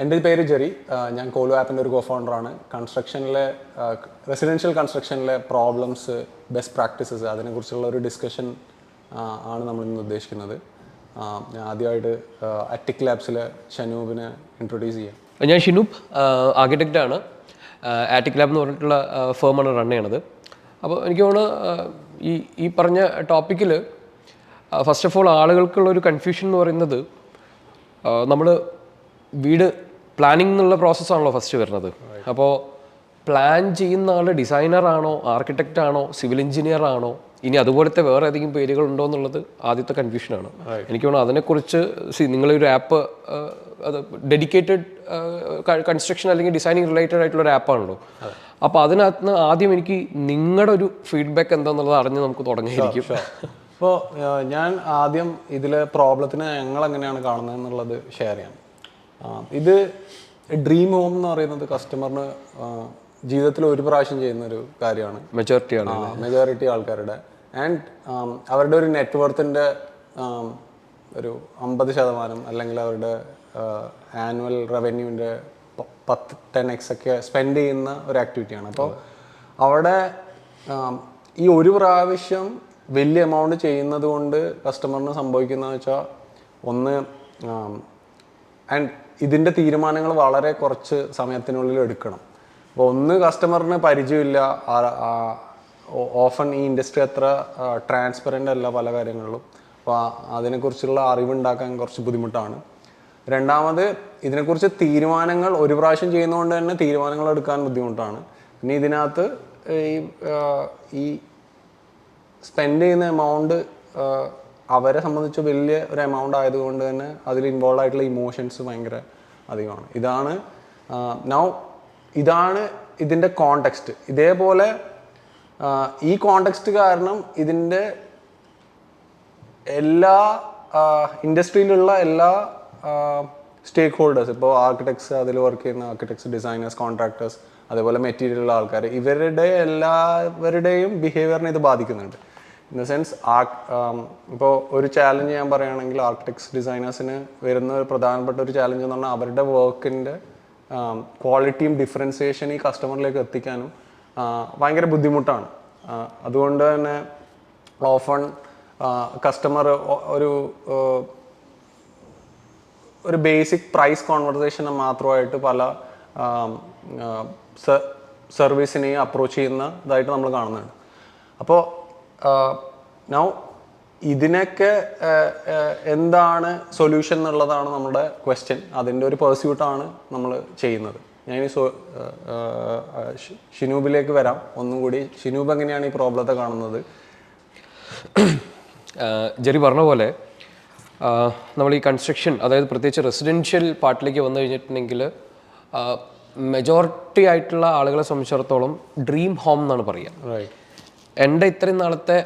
എൻ്റെ പേര് ജെറി. ഞാൻ കോലു ആപ്പിൻ്റെ ഒരു കോഫൗണ്ടറാണ്. റെസിഡൻഷ്യൽ കൺസ്ട്രക്ഷനിലെ പ്രോബ്ലംസ്, ബെസ്റ്റ് പ്രാക്ടീസസ് അതിനെക്കുറിച്ചുള്ള ഒരു ഡിസ്കഷൻ ആണ് നമ്മളിന്ന് ഉദ്ദേശിക്കുന്നത്. ഞാൻ ആദ്യമായിട്ട് അറ്റിക് ലാബ്സിലെ ഷനൂബിനെ ഇൻട്രൊഡ്യൂസ് ചെയ്യാം. ഞാൻ ഷിനൂബ്, ആർക്കിടെക്റ്റാണ്. ആറ്റിക് ലാബ് എന്ന് പറഞ്ഞിട്ടുള്ള ഫേമാണ് റൺ ചെയ്യണത്. അപ്പോൾ എനിക്ക് തോന്നുന്നു ഈ പറഞ്ഞ ടോപ്പിക്കിൽ ഫസ്റ്റ് ഓഫ് ഓൾ ആളുകൾക്കുള്ളൊരു കൺഫ്യൂഷൻ എന്ന് പറയുന്നത്, നമ്മൾ വീട് പ്ലാനിങ് എന്നുള്ള പ്രോസസ്സാണല്ലോ ഫസ്റ്റ് വരുന്നത്. അപ്പോൾ പ്ലാൻ ചെയ്യുന്ന ആൾ ഡിസൈനറാണോ, ആർക്കിടെക്റ്റ് ആണോ, സിവിൽ എഞ്ചിനീയർ ആണോ, ഇനി അതുപോലത്തെ വേറെ ഏതെങ്കിലും പേരുകളുണ്ടോ എന്നുള്ളത് ആദ്യത്തെ കൺഫ്യൂഷനാണ്. എനിക്ക് തോന്നുന്നു അതിനെക്കുറിച്ച് നിങ്ങളൊരു ആപ്പ്, അത് ഡെഡിക്കേറ്റഡ് കൺസ്ട്രക്ഷൻ അല്ലെങ്കിൽ ഡിസൈനിങ് റിലേറ്റഡ് ആയിട്ടുള്ള ഒരു ആപ്പാണല്ലോ. അപ്പോൾ അതിനകത്ത് ആദ്യം എനിക്ക് നിങ്ങളുടെ ഒരു ഫീഡ്ബാക്ക് എന്താണെന്നുള്ളത് അറിഞ്ഞ് നമുക്ക് തുടങ്ങിയിരിക്കും. ഇപ്പോൾ ഞാൻ ആദ്യം ഇതിലെ പ്രോബ്ലത്തിന് ഞങ്ങൾ എങ്ങനെയാണ് കാണുന്നത് എന്നുള്ളത് ഷെയർ ചെയ്യാം. ഇത് ഡ്രീം ഹോം എന്ന് പറയുന്നത് കസ്റ്റമറിന് ജീവിതത്തിൽ ഒരു പ്രാവശ്യം ചെയ്യുന്നൊരു കാര്യമാണ് മെജോറിറ്റി ആൾക്കാരുടെ. ആൻഡ് അവരുടെ ഒരു നെറ്റ്വർത്തിൻ്റെ ഒരു 50% അല്ലെങ്കിൽ അവരുടെ ആനുവൽ റവന്യൂവിൻ്റെ 10x ഒക്കെ സ്പെൻഡ് ചെയ്യുന്ന ഒരു ആക്ടിവിറ്റിയാണ്. അപ്പോൾ അവിടെ ഈ ഒരു പ്രാവശ്യം വലിയ എമൗണ്ട് ചെയ്യുന്നത് കൊണ്ട് കസ്റ്റമറിന് സംഭവിക്കുന്നതെന്ന് വെച്ചാൽ, ഒന്ന്, ആൻഡ് ഇതിൻ്റെ തീരുമാനങ്ങൾ വളരെ കുറച്ച് സമയത്തിനുള്ളിൽ എടുക്കണം. അപ്പോൾ ഒന്ന്, കസ്റ്റമറിന് പരിചയമില്ല. ഓഫൺ ഈ ഇൻഡസ്ട്രി അത്ര ട്രാൻസ്പെറൻ്റ് അല്ല പല കാര്യങ്ങളിലും. അപ്പോൾ അതിനെക്കുറിച്ചുള്ള അറിവുണ്ടാക്കാൻ കുറച്ച് ബുദ്ധിമുട്ടാണ്. രണ്ടാമത്, ഇതിനെക്കുറിച്ച് തീരുമാനങ്ങൾ ഒരു പ്രാവശ്യം ചെയ്യുന്നതുകൊണ്ട് തന്നെ തീരുമാനങ്ങൾ എടുക്കാൻ ബുദ്ധിമുട്ടാണ്. പിന്നെ ഇതിനകത്ത് ഈ സ്പെൻഡ് ചെയ്യുന്ന എമൗണ്ട് അവരെ സംബന്ധിച്ച് വലിയ ഒരു എമൗണ്ട് ആയതുകൊണ്ട് തന്നെ അതിൽ ഇൻവോൾവ് ആയിട്ടുള്ള ഇമോഷൻസ് ഭയങ്കര അധികമാണ്. ഇതാണ് ഇതിൻ്റെ കോണ്ടെക്സ്റ്റ്. ഇതേപോലെ ഈ കോണ്ടെക്സ്റ്റ് കാരണം ഇതിൻ്റെ എല്ലാ ഇൻഡസ്ട്രിയിലുള്ള എല്ലാ സ്റ്റേക്ക് ഹോൾഡേഴ്സ്, ഇപ്പോൾ ആർക്കിടെക്ട്സ്, അതിൽ വർക്ക് ചെയ്യുന്ന ആർക്കിടെക്ട്സ്, ഡിസൈനേഴ്സ്, കോൺട്രാക്ടേഴ്സ്, അതേപോലെ മെറ്റീരിയലുള്ള ആൾക്കാർ, എല്ലാവരുടെയും ബിഹേവിയറിനെ ഇത് ബാധിക്കുന്നുണ്ട്. ഇൻ ദ സെൻസ്, ഇപ്പോൾ ഒരു ചാലഞ്ച് ഞാൻ പറയുകയാണെങ്കിൽ, ആർക്കിടെക്ട്സ്, ഡിസൈനേഴ്സിന് വരുന്ന ഒരു പ്രധാനപ്പെട്ട ഒരു ചാലഞ്ച് എന്ന് പറഞ്ഞാൽ അവരുടെ വർക്കിൻ്റെ ക്വാളിറ്റിയും ഡിഫറൻസിയേഷൻ ഈ കസ്റ്റമറിലേക്ക് എത്തിക്കാനും ഭയങ്കര ബുദ്ധിമുട്ടാണ്. അതുകൊണ്ട് തന്നെ ഓഫൺ കസ്റ്റമർ ഒരു ബേസിക് പ്രൈസ് കോൺവെർസേഷന് മാത്രമായിട്ട് പല സർവീസിനെയും അപ്രോച്ച് ചെയ്യുന്നതായിട്ട് നമ്മൾ കാണുന്നുണ്ട്. അപ്പോൾ ഇതിനൊക്കെ എന്താണ് സൊല്യൂഷൻ എന്നുള്ളതാണ് നമ്മുടെ ക്വസ്റ്റ്യൻ. അതിൻ്റെ ഒരു പെർസ്യൂട്ടാണ് നമ്മൾ ചെയ്യുന്നത്. ഞാൻ ഷിനൂബിലേക്ക് വരാം ഒന്നും കൂടി. ഷിനൂബ് എങ്ങനെയാണ് ഈ പ്രോബ്ലത്തെ കാണുന്നത്? ജെറി പറഞ്ഞ പോലെ, നമ്മൾ ഈ കൺസ്ട്രക്ഷൻ, അതായത് പ്രത്യേകിച്ച് റെസിഡൻഷ്യൽ പാർട്ടിലേക്ക് വന്നു കഴിഞ്ഞിട്ടുണ്ടെങ്കിൽ, മെജോറിറ്റി ആയിട്ടുള്ള ആളുകളെ സംബന്ധിച്ചിടത്തോളം ഡ്രീം ഹോം എന്നാണ് പറയുക. എൻ്റെ ഇത്രയും നാളത്തെ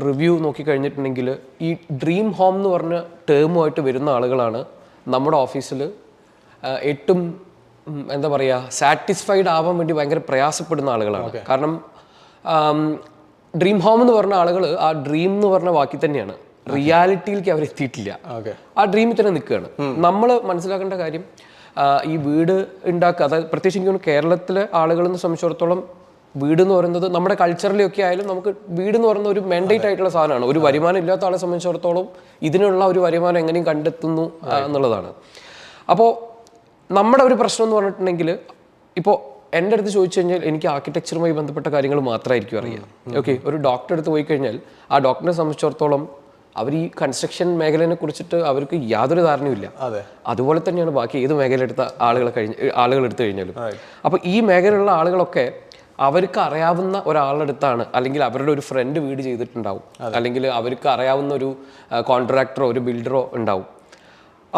റിവ്യൂ നോക്കിക്കഴിഞ്ഞിട്ടുണ്ടെങ്കിൽ, ഈ ഡ്രീം ഹോം എന്ന് പറഞ്ഞ ടേമുമായിട്ട് വരുന്ന ആളുകളാണ് നമ്മുടെ ഓഫീസിൽ ഏറ്റവും എന്താ പറയുക, സാറ്റിസ്ഫൈഡ് ആവാൻ വേണ്ടി ഭയങ്കര പ്രയാസപ്പെടുന്ന ആളുകളാണ്. കാരണം ഡ്രീം ഹോം എന്ന് പറഞ്ഞ ആളുകൾ ആ ഡ്രീം എന്ന് പറഞ്ഞ വാക്കി തന്നെയാണ്, റിയാലിറ്റിയിലേക്ക് അവർ എത്തിയിട്ടില്ല. ആ ഡ്രീമിൽ തന്നെ നിൽക്കുകയാണ്. നമ്മൾ മനസ്സിലാക്കേണ്ട കാര്യം, ഈ വീട് ഉണ്ടാക്കുക, അതായത് പ്രത്യേകിച്ച് എനിക്ക് തോന്നുന്നു കേരളത്തിലെ ആളുകളെന്ന് സംബന്ധിച്ചിടത്തോളം വീട് എന്ന് പറയുന്നത് നമ്മുടെ കൾച്ചറിലൊക്കെ ആയാലും നമുക്ക് വീട് എന്ന് പറയുന്ന ഒരു മാൻഡേറ്റ് ആയിട്ടുള്ള സാധനമാണ്. ഒരു വരുമാനം ഇല്ലാത്ത ആളെ സംബന്ധിച്ചിടത്തോളം ഇതിനുള്ള ഒരു വരുമാനം എങ്ങനെയും കണ്ടെത്തുന്നു എന്നുള്ളതാണ്. അപ്പോൾ നമ്മുടെ ഒരു പ്രശ്നം എന്ന് പറഞ്ഞിട്ടുണ്ടെങ്കിൽ, ഇപ്പോൾ എൻ്റെ അടുത്ത് ചോദിച്ചു കഴിഞ്ഞാൽ എനിക്ക് ആർക്കിടെക്ചറുമായി ബന്ധപ്പെട്ട കാര്യങ്ങൾ മാത്രമായിരിക്കും അറിയാം. ഓക്കെ, ഒരു ഡോക്ടറെ അടുത്ത് പോയി കഴിഞ്ഞാൽ ആ ഡോക്ടറെ സംബന്ധിച്ചിടത്തോളം അവർ ഈ കൺസ്ട്രക്ഷൻ മേഖലയെ കുറിച്ചിട്ട് അവർക്ക് യാതൊരു ധാരണയുമില്ല. അതുപോലെ തന്നെയാണ് ബാക്കി ഏത് മേഖല എടുത്ത ആളുകൾ എടുത്തു കഴിഞ്ഞാലും. അപ്പോൾ ഈ മേഖലയിലുള്ള ആളുകളൊക്കെ അവർക്ക് അറിയാവുന്ന ഒരാളുടെ അടുത്താണ്, അല്ലെങ്കിൽ അവരുടെ ഒരു ഫ്രണ്ട് വീട് ചെയ്തിട്ടുണ്ടാവും, അല്ലെങ്കിൽ അവർക്ക് അറിയാവുന്ന ഒരു കോൺട്രാക്ടറോ ഒരു ബിൽഡറോ ഉണ്ടാവും.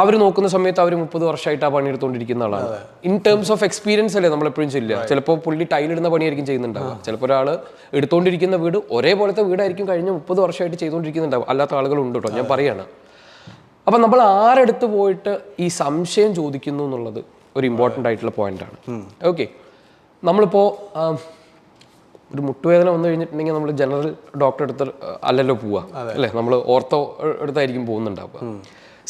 അവർ നോക്കുന്ന സമയത്ത് അവർ 30 വർഷമായിട്ട് ആ പണി എടുത്തുകൊണ്ടിരിക്കുന്ന ആളാണ്. ഇൻ ടേംസ് ഓഫ് എക്സ്പീരിയൻസ് അല്ലേ നമ്മളെപ്പോഴും ചെല്ലുക. ചിലപ്പോൾ പുള്ളി ടൈലിടുന്ന പണിയായിരിക്കും ചെയ്യുന്നുണ്ടാവുക. ചിലപ്പോൾ ഒരാൾ എടുത്തുകൊണ്ടിരിക്കുന്ന വീട് ഒരേപോലത്തെ വീടായിരിക്കും കഴിഞ്ഞ 30 വർഷമായിട്ട് ചെയ്തുകൊണ്ടിരിക്കുന്നുണ്ടാവും. അല്ലാത്ത ആളുകളുണ്ട് കേട്ടോ, ഞാൻ പറയാണ്. അപ്പം നമ്മൾ ആരെടുത്ത് പോയിട്ട് ഈ സംശയം ചോദിക്കുന്നു എന്നുള്ളത് ഒരു ഇമ്പോർട്ടൻ്റ് ആയിട്ടുള്ള പോയിന്റാണ്. ഓക്കെ, നമ്മളിപ്പോൾ ഒരു മുട്ടുവേദന വന്നു കഴിഞ്ഞിട്ടുണ്ടെങ്കിൽ നമ്മൾ ജനറൽ ഡോക്ടറെ അടുത്ത് അല്ലല്ലോ പോവുക, അല്ലേ? നമ്മൾ ഓർത്തോ അടുത്തായിരിക്കും പോകുന്നുണ്ടാവുക.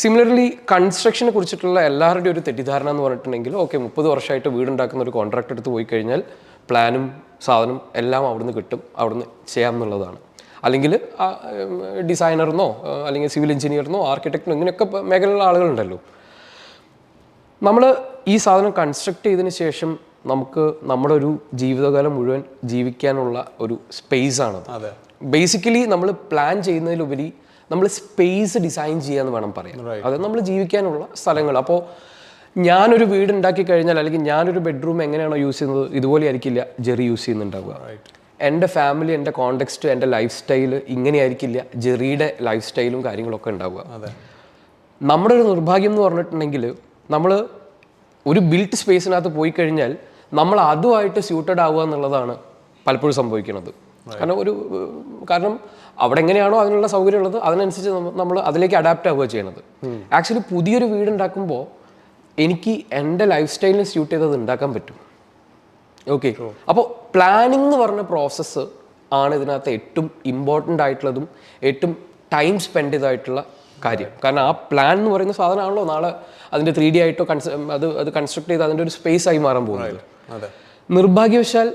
സിമിലർലി കൺസ്ട്രക്ഷനെ കുറിച്ചിട്ടുള്ള എല്ലാവരുടെയും ഒരു തെറ്റിദ്ധാരണ എന്ന് പറഞ്ഞിട്ടുണ്ടെങ്കിൽ ഓക്കെ 30 വർഷമായിട്ട് വീടുണ്ടാക്കുന്ന ഒരു കോൺട്രാക്ട് എടുത്ത് പോയി കഴിഞ്ഞാൽ പ്ലാനും സാധനം എല്ലാം അവിടുന്ന് കിട്ടും, അവിടുന്ന് ചെയ്യാമെന്നുള്ളതാണ്. അല്ലെങ്കിൽ ഡിസൈനറിനോ അല്ലെങ്കിൽ സിവിൽ എഞ്ചിനീയറിനോ ആർക്കിടെക്റ്റിനോ ഇങ്ങനെയൊക്കെ മേഖലയിലുള്ള ആളുകളുണ്ടല്ലോ. നമ്മൾ ഈ സാധനം കൺസ്ട്രക്ട് ചെയ്തതിന് ശേഷം നമുക്ക് നമ്മുടെ ഒരു ജീവിതകാലം മുഴുവൻ ജീവിക്കാനുള്ള ഒരു സ്പേസ് ആണ്. ബേസിക്കലി നമ്മൾ പ്ലാൻ ചെയ്യുന്നതിലുപരി നമ്മൾ സ്പേസ് ഡിസൈൻ ചെയ്യാന്ന് വേണം പറയാം. അത് നമ്മൾ ജീവിക്കാനുള്ള സ്ഥലങ്ങൾ. അപ്പോൾ ഞാനൊരു വീട് ഉണ്ടാക്കി കഴിഞ്ഞാൽ അല്ലെങ്കിൽ ഞാനൊരു ബെഡ്റൂം എങ്ങനെയാണോ യൂസ് ചെയ്യുന്നത് ഇതുപോലെ ആയിരിക്കില്ല ജെറി യൂസ് ചെയ്യുന്നുണ്ടാവുക. എൻ്റെ ഫാമിലി, എൻ്റെ കോണ്ടെക്സ്റ്റ്, എൻ്റെ ലൈഫ് സ്റ്റൈല് ഇങ്ങനെ ആയിരിക്കില്ല ജെറിയുടെ ലൈഫ് സ്റ്റൈലും കാര്യങ്ങളൊക്കെ ഉണ്ടാവുക. നമ്മുടെ ഒരു നിർഭാഗ്യം എന്ന് പറഞ്ഞിട്ടുണ്ടെങ്കിൽ നമ്മൾ ഒരു ബിൽറ്റ് സ്പേസിനകത്ത് പോയി കഴിഞ്ഞാൽ നമ്മൾ അതുമായിട്ട് സ്യൂട്ടഡ് ആവുക എന്നുള്ളതാണ് പലപ്പോഴും സംഭവിക്കുന്നത്. കാരണം അവിടെ എങ്ങനെയാണോ അതിനുള്ള സൗകര്യം ഉള്ളത് അതിനനുസരിച്ച് നമ്മൾ അതിലേക്ക് അഡാപ്റ്റ് ആവുക ചെയ്യണത്. ആക്ച്വലി പുതിയൊരു വീട് ഉണ്ടാക്കുമ്പോൾ എനിക്ക് എൻ്റെ ലൈഫ് സ്റ്റൈലിന് സ്യൂട്ട് ചെയ്തത് ഉണ്ടാക്കാൻ പറ്റും. ഓക്കെ, അപ്പോൾ പ്ലാനിങ് എന്ന് പറഞ്ഞ പ്രോസസ്സ് ആണ് ഇതിനകത്ത് ഏറ്റവും ഇമ്പോർട്ടൻ്റ് ആയിട്ടുള്ളതും ഏറ്റവും ടൈം സ്പെൻഡ് ചെയ്തതായിട്ടുള്ള കാര്യം. കാരണം ആ പ്ലാൻ എന്ന് പറയുന്ന സാധനമാണല്ലോ നാളെ അതിൻ്റെ 3D ആയിട്ടോ അത് കൺസ്ട്രക്ട് ചെയ്ത് അതിൻ്റെ ഒരു സ്പേസ് ആയി മാറാൻ പോകുന്നത്. നിർഭാഗ്യവശാൽ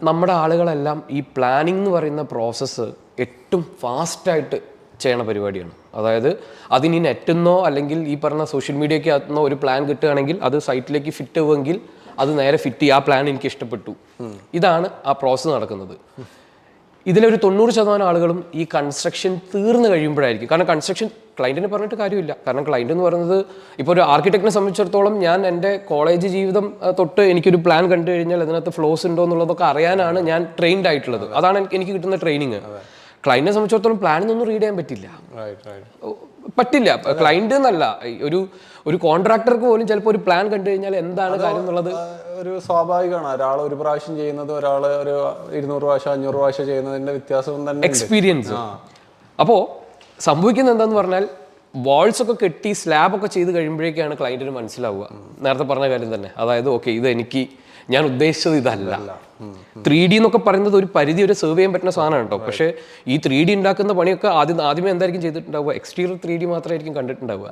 നമ്മുടെ ആളുകളെല്ലാം ഈ പ്ലാനിങ് എന്ന് പറയുന്ന പ്രോസസ്സ് ഏറ്റവും ഫാസ്റ്റായിട്ട് ചെയ്യണ പരിപാടിയാണ്. അതായത് അതിനി നെറ്റെന്നോ അല്ലെങ്കിൽ ഈ പറഞ്ഞ സോഷ്യൽ മീഡിയയ്ക്ക് അകത്തുനിന്നോ ഒരു പ്ലാൻ കിട്ടുകയാണെങ്കിൽ അത് സൈറ്റിലേക്ക് ഫിറ്റ് ആവുമെങ്കിൽ അത് നേരെ ഫിറ്റ് ചെയ്യുക. ആ പ്ലാൻ എനിക്ക് ഇഷ്ടപ്പെട്ടു, ഇതാണ് ആ പ്രോസസ്സ് നടക്കുന്നത്. ഇതിലൊരു 90% ആളുകളും ഈ കൺസ്ട്രക്ഷൻ തീർന്നു കഴിയുമ്പോഴായിരിക്കും. കാരണം കൺസ്ട്രക്ഷൻ ക്ലയൻറ്റിനെ പറഞ്ഞിട്ട് കാര്യമില്ല. കാരണം ക്ലയൻറ്റ് എന്ന് പറയുന്നത് ഇപ്പോൾ ഒരു ആർക്കിടെക്റ്റിനെ സംബന്ധിച്ചിടത്തോളം ഞാൻ എൻ്റെ കോളേജ് ജീവിതം തൊട്ട് എനിക്കൊരു പ്ലാൻ കണ്ടു കഴിഞ്ഞാൽ അതിനകത്ത് ഫ്ലോസ് ഉണ്ടോ എന്നുള്ളതൊക്കെ അറിയാനാണ് ഞാൻ ട്രെയിൻഡ് ആയിട്ടുള്ളത്. അതാണ് എനിക്ക് കിട്ടുന്ന ട്രെയിനിങ്. ക്ലയൻറ്റിനെ സംബന്ധിച്ചിടത്തോളം പ്ലാനൊന്നും റീഡ് ചെയ്യാൻ പറ്റില്ല. ക്ലയൻറ്റ് എന്നല്ല, ഒരു കോൺട്രാക്ടർക്ക് പോലും ചിലപ്പോൾ ഒരു പ്ലാൻ കണ്ടു കഴിഞ്ഞാൽ എന്താണ് കാര്യം എന്നുള്ളത് ഒരു സ്വാഭാവികമാണ്. ഒരാൾ ഒരു പ്രാവശ്യം ചെയ്യുന്നത് ഒരാൾ ഒരു 200 പ്രാവശ്യം 500 പ്രാവശ്യം ചെയ്യുന്നതിന്റെ വ്യത്യാസം തന്നെ എക്സ്പീരിയൻസ്. അപ്പോൾ സംഭവിക്കുന്നത് എന്താന്ന് പറഞ്ഞാൽ വാൾസ് ഒക്കെ കെട്ടി സ്ലാബൊക്കെ ചെയ്ത് കഴിയുമ്പോഴേക്കാണ് ക്ലയൻറ്റിന് മനസ്സിലാവുക നേരത്തെ പറഞ്ഞ കാര്യം തന്നെ. അതായത് ഓക്കെ, ഇത് ഞാൻ ഉദ്ദേശിച്ചത് ഇതല്ല. 3D എന്നൊക്കെ പറയുന്നത് ഒരു പരിധി വരെ സെർവ് ചെയ്യാൻ പറ്റുന്ന സാധനമാണ് കേട്ടോ. പക്ഷേ ഈ 3D ഉണ്ടാക്കുന്ന പണിയൊക്കെ ആദ്യമേ എന്തായിരിക്കും ചെയ്തിട്ടുണ്ടാവുക? എക്സ്റ്റീരിയർ 3D മാത്രമായിരിക്കും കണ്ടിട്ടുണ്ടാവുക.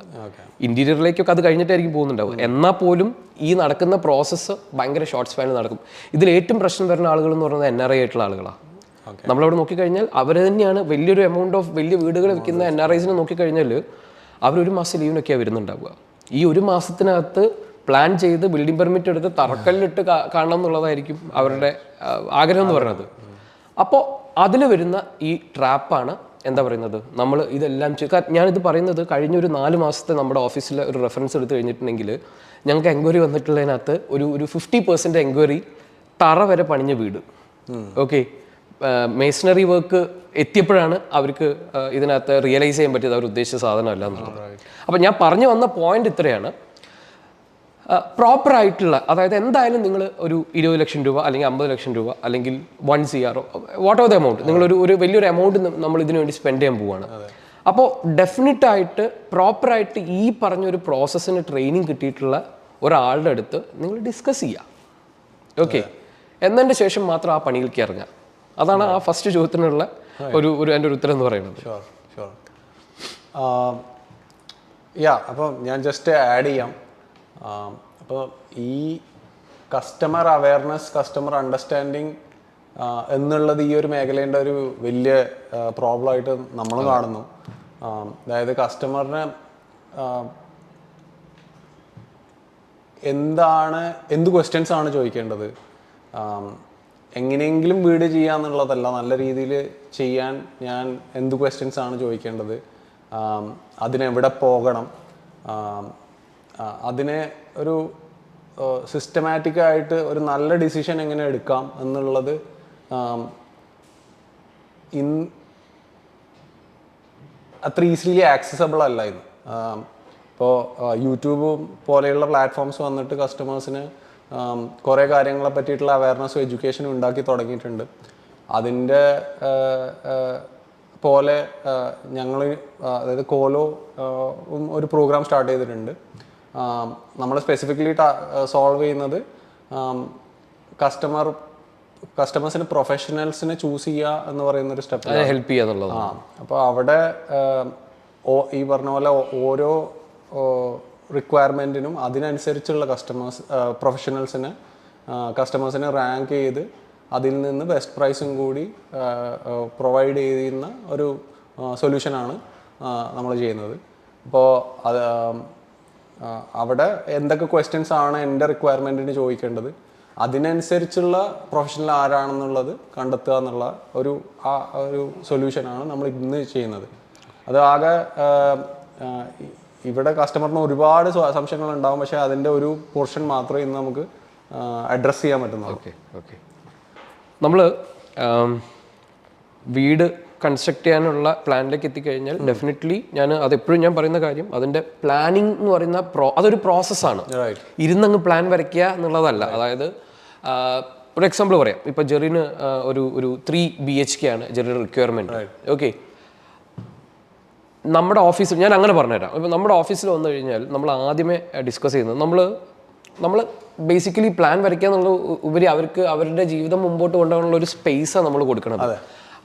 ഇന്റീരിയറിലേക്കൊക്കെ അത് കഴിഞ്ഞിട്ടായിരിക്കും പോകുന്നുണ്ടാവുക. എന്നാൽ പോലും ഈ നടക്കുന്ന പ്രോസസ്സ് ഭയങ്കര ഷോർട്ട് സ്പാനിൽ നടക്കും. ഇതിൽ ഏറ്റവും പ്രശ്നം വരുന്ന ആളുകൾ എന്ന് പറയുന്നത് NRI ആയിട്ടുള്ള ആളുകളാണ്. നമ്മളവിടെ നോക്കിക്കഴിഞ്ഞാൽ അവർ തന്നെയാണ് വലിയൊരു എമൗണ്ട് ഓഫ് വലിയ വീടുകൾ വിൽക്കുന്ന NRIസിനെ നോക്കിക്കഴിഞ്ഞാൽ അവർ 1 മാസം ലീവിനൊക്കെയാണ് വരുന്നുണ്ടാവുക. ഈ 1 മാസത്തിനകത്ത് പ്ലാൻ ചെയ്ത് ബിൽഡിംഗ് പെർമിറ്റ് എടുത്ത് തറക്കല്ലിട്ട് കാണണം എന്നുള്ളതായിരിക്കും അവരുടെ ആഗ്രഹം എന്ന് പറയുന്നത്. അപ്പോൾ അതിൽ വരുന്ന ഈ ട്രാപ്പാണ് എന്താ പറയുന്നത്, നമ്മൾ ഇതെല്ലാം ഞാനിത് പറയുന്നത് കഴിഞ്ഞൊരു 4 മാസത്തെ നമ്മുടെ ഓഫീസിലെ ഒരു റെഫറൻസ് എടുത്ത് കഴിഞ്ഞിട്ടുണ്ടെങ്കിൽ ഞങ്ങൾക്ക് എൻക്വയറി വന്നിട്ടുള്ളതിനകത്ത് ഒരു 50% എൻക്വയറി തറ വരെ പണിഞ്ഞ വീട്. ഓക്കെ, മേസണറി വർക്ക് എത്തിയപ്പോഴാണ് അവർക്ക് ഇതിനകത്ത് റിയലൈസ് ചെയ്യാൻ പറ്റിയത് അവർ ഉദ്ദേശിച്ച സാധനമല്ല എന്നുള്ളത്. അപ്പം ഞാൻ പറഞ്ഞു വന്ന പോയിന്റ് ഇത്രയാണ്. പ്രോപ്പറായിട്ടുള്ള, അതായത് എന്തായാലും നിങ്ങൾ ഒരു 20 ലക്ഷം രൂപ അല്ലെങ്കിൽ 50 ലക്ഷം രൂപ അല്ലെങ്കിൽ 1 CR what over the amount ഒരു വലിയൊരു എമൗണ്ട് നമ്മൾ ഇതിനു വേണ്ടി സ്പെൻഡ് ചെയ്യാൻ പോവുകയാണ്. അപ്പോൾ ഡെഫിനറ്റായിട്ട് പ്രോപ്പറായിട്ട് ഈ പറഞ്ഞൊരു പ്രോസസ്സിന് ട്രെയിനിങ് കിട്ടിയിട്ടുള്ള ഒരാളുടെ അടുത്ത് നിങ്ങൾ ഡിസ്കസ് ചെയ്യുക. ഓക്കെ, എന്നതിൻ്റെ ശേഷം മാത്രം ആ പണിയിലേക്ക് ഇറങ്ങുക. അതാണ് ആ ഫസ്റ്റ് ചോദ്യത്തിനുള്ള എൻ്റെ ഒരു ഉത്തരം എന്ന് പറയുന്നത്. അപ്പോൾ ഞാൻ ജസ്റ്റ് ആഡ് ചെയ്യാം. അപ്പോൾ ഈ കസ്റ്റമർ അവയർനെസ്, കസ്റ്റമർ അണ്ടർസ്റ്റാൻഡിങ് എന്നുള്ളത് ഈ ഒരു മേഖലയുടെ ഒരു വലിയ പ്രോബ്ലമായിട്ട് നമ്മൾ കാണുന്നു. അതായത് കസ്റ്റമറിന് എന്ത് ക്വസ്റ്റ്യൻസ് ആണ് ചോദിക്കേണ്ടത്, എങ്ങനെയെങ്കിലും വീട് ചെയ്യാന്നുള്ളതല്ല, നല്ല രീതിയിൽ ചെയ്യാൻ ഞാൻ എന്ത് ക്വസ്റ്റ്യൻസ് ആണ് ചോദിക്കേണ്ടത്, അതിനെവിടെ പോകണം, അതിനെ ഒരു സിസ്റ്റമാറ്റിക് ആയിട്ട് ഒരു നല്ല ഡിസിഷൻ എങ്ങനെ എടുക്കാം എന്നുള്ളത് അത്ര ഈസിലി ആക്സസബിൾ അല്ല ഇന്ന്. ഇപ്പോൾ യൂട്യൂബ് പോലെയുള്ള പ്ലാറ്റ്ഫോംസ് വന്നിട്ട് കസ്റ്റമേഴ്സിന് കുറേ കാര്യങ്ങളെ പറ്റിയിട്ടുള്ള അവയർനെസ്സും എഡ്യൂക്കേഷനും ഉണ്ടാക്കി തുടങ്ങിയിട്ടുണ്ട്. അതിൻ്റെ പോലെ ഞങ്ങൾ അതായത് കോലോ ഒരു പ്രോഗ്രാം സ്റ്റാർട്ട് ചെയ്തിട്ടുണ്ട്. നമ്മൾ സ്പെസിഫിക്കലി സോൾവ് ചെയ്യുന്നത് കസ്റ്റമേഴ്സിന് പ്രൊഫഷണൽസിനെ ചൂസ് ചെയ്യുക എന്ന് പറയുന്ന ഒരു സ്റ്റെപ്പ് ഹെൽപ്പ് ചെയ്യുക എന്നുള്ളത്. അപ്പോൾ അവിടെ ഈ പറഞ്ഞ പോലെ ഓരോ റിക്വയർമെൻറ്റിനും അതിനനുസരിച്ചുള്ള കസ്റ്റമേഴ്സിനെ റാങ്ക് ചെയ്ത് അതിൽ നിന്ന് ബെസ്റ്റ് പ്രൈസും കൂടി പ്രൊവൈഡ് ചെയ്യുന്ന ഒരു സൊല്യൂഷനാണ് നമ്മൾ ചെയ്യുന്നത്. അപ്പോൾ അത് അവിടെ എന്തൊക്കെ ക്വസ്റ്റ്യൻസ് ആണ് എൻ്റെ റിക്വയർമെൻറ്റിന് ചോദിക്കേണ്ടത്, അതിനനുസരിച്ചുള്ള പ്രൊഫഷണൽ ആരാണെന്നുള്ളത് കണ്ടെത്തുക എന്നുള്ള ഒരു സൊല്യൂഷനാണ് നമ്മൾ ഇന്ന് ചെയ്യുന്നത്. അത് ആകെ ഇവിടെ കസ്റ്റമറിന് ഒരുപാട് സംശയങ്ങൾ ഉണ്ടാവും, പക്ഷേ അതിൻ്റെ ഒരു പോർഷൻ മാത്രമേ ഇന്ന് നമുക്ക് അഡ്രസ്സ് ചെയ്യാൻ പറ്റുന്നുള്ളൂ. ഓക്കെ നമ്മൾ വീട് കൺസ്ട്രക്ട് ചെയ്യാനുള്ള പ്ലാനിലേക്ക് എത്തിക്കഴിഞ്ഞാൽ ഡെഫിനറ്റ്ലി അതെപ്പോഴും ഞാൻ പറയുന്ന കാര്യം, അതിൻ്റെ പ്ലാനിങ് എന്ന് പറയുന്ന അതൊരു പ്രോസസ്സാണ്. ഇരുന്നങ്ങ് പ്ലാൻ വരയ്ക്കുക എന്നുള്ളതല്ല. അതായത് ഒരു എക്സാമ്പിൾ പറയാം. ഇപ്പോൾ ജെറിന് ഒരു 3 BHK ആണ് ജെറിയുടെ റിക്വയർമെൻറ്റ്. ഓക്കെ, നമ്മുടെ ഓഫീസിൽ ഞാൻ അങ്ങനെ പറഞ്ഞുതരാം. ഇപ്പോൾ നമ്മുടെ ഓഫീസിൽ വന്നു കഴിഞ്ഞാൽ നമ്മൾ ആദ്യമേ ഡിസ്കസ് ചെയ്യുന്നത് നമ്മൾ ബേസിക്കലി പ്ലാൻ വരയ്ക്കുക എന്നുള്ള ഉപരി അവർക്ക് അവരുടെ ജീവിതം മുമ്പോട്ട് കൊണ്ടുപോകാനുള്ള ഒരു സ്പേസാണ് നമ്മൾ കൊടുക്കുന്നത്.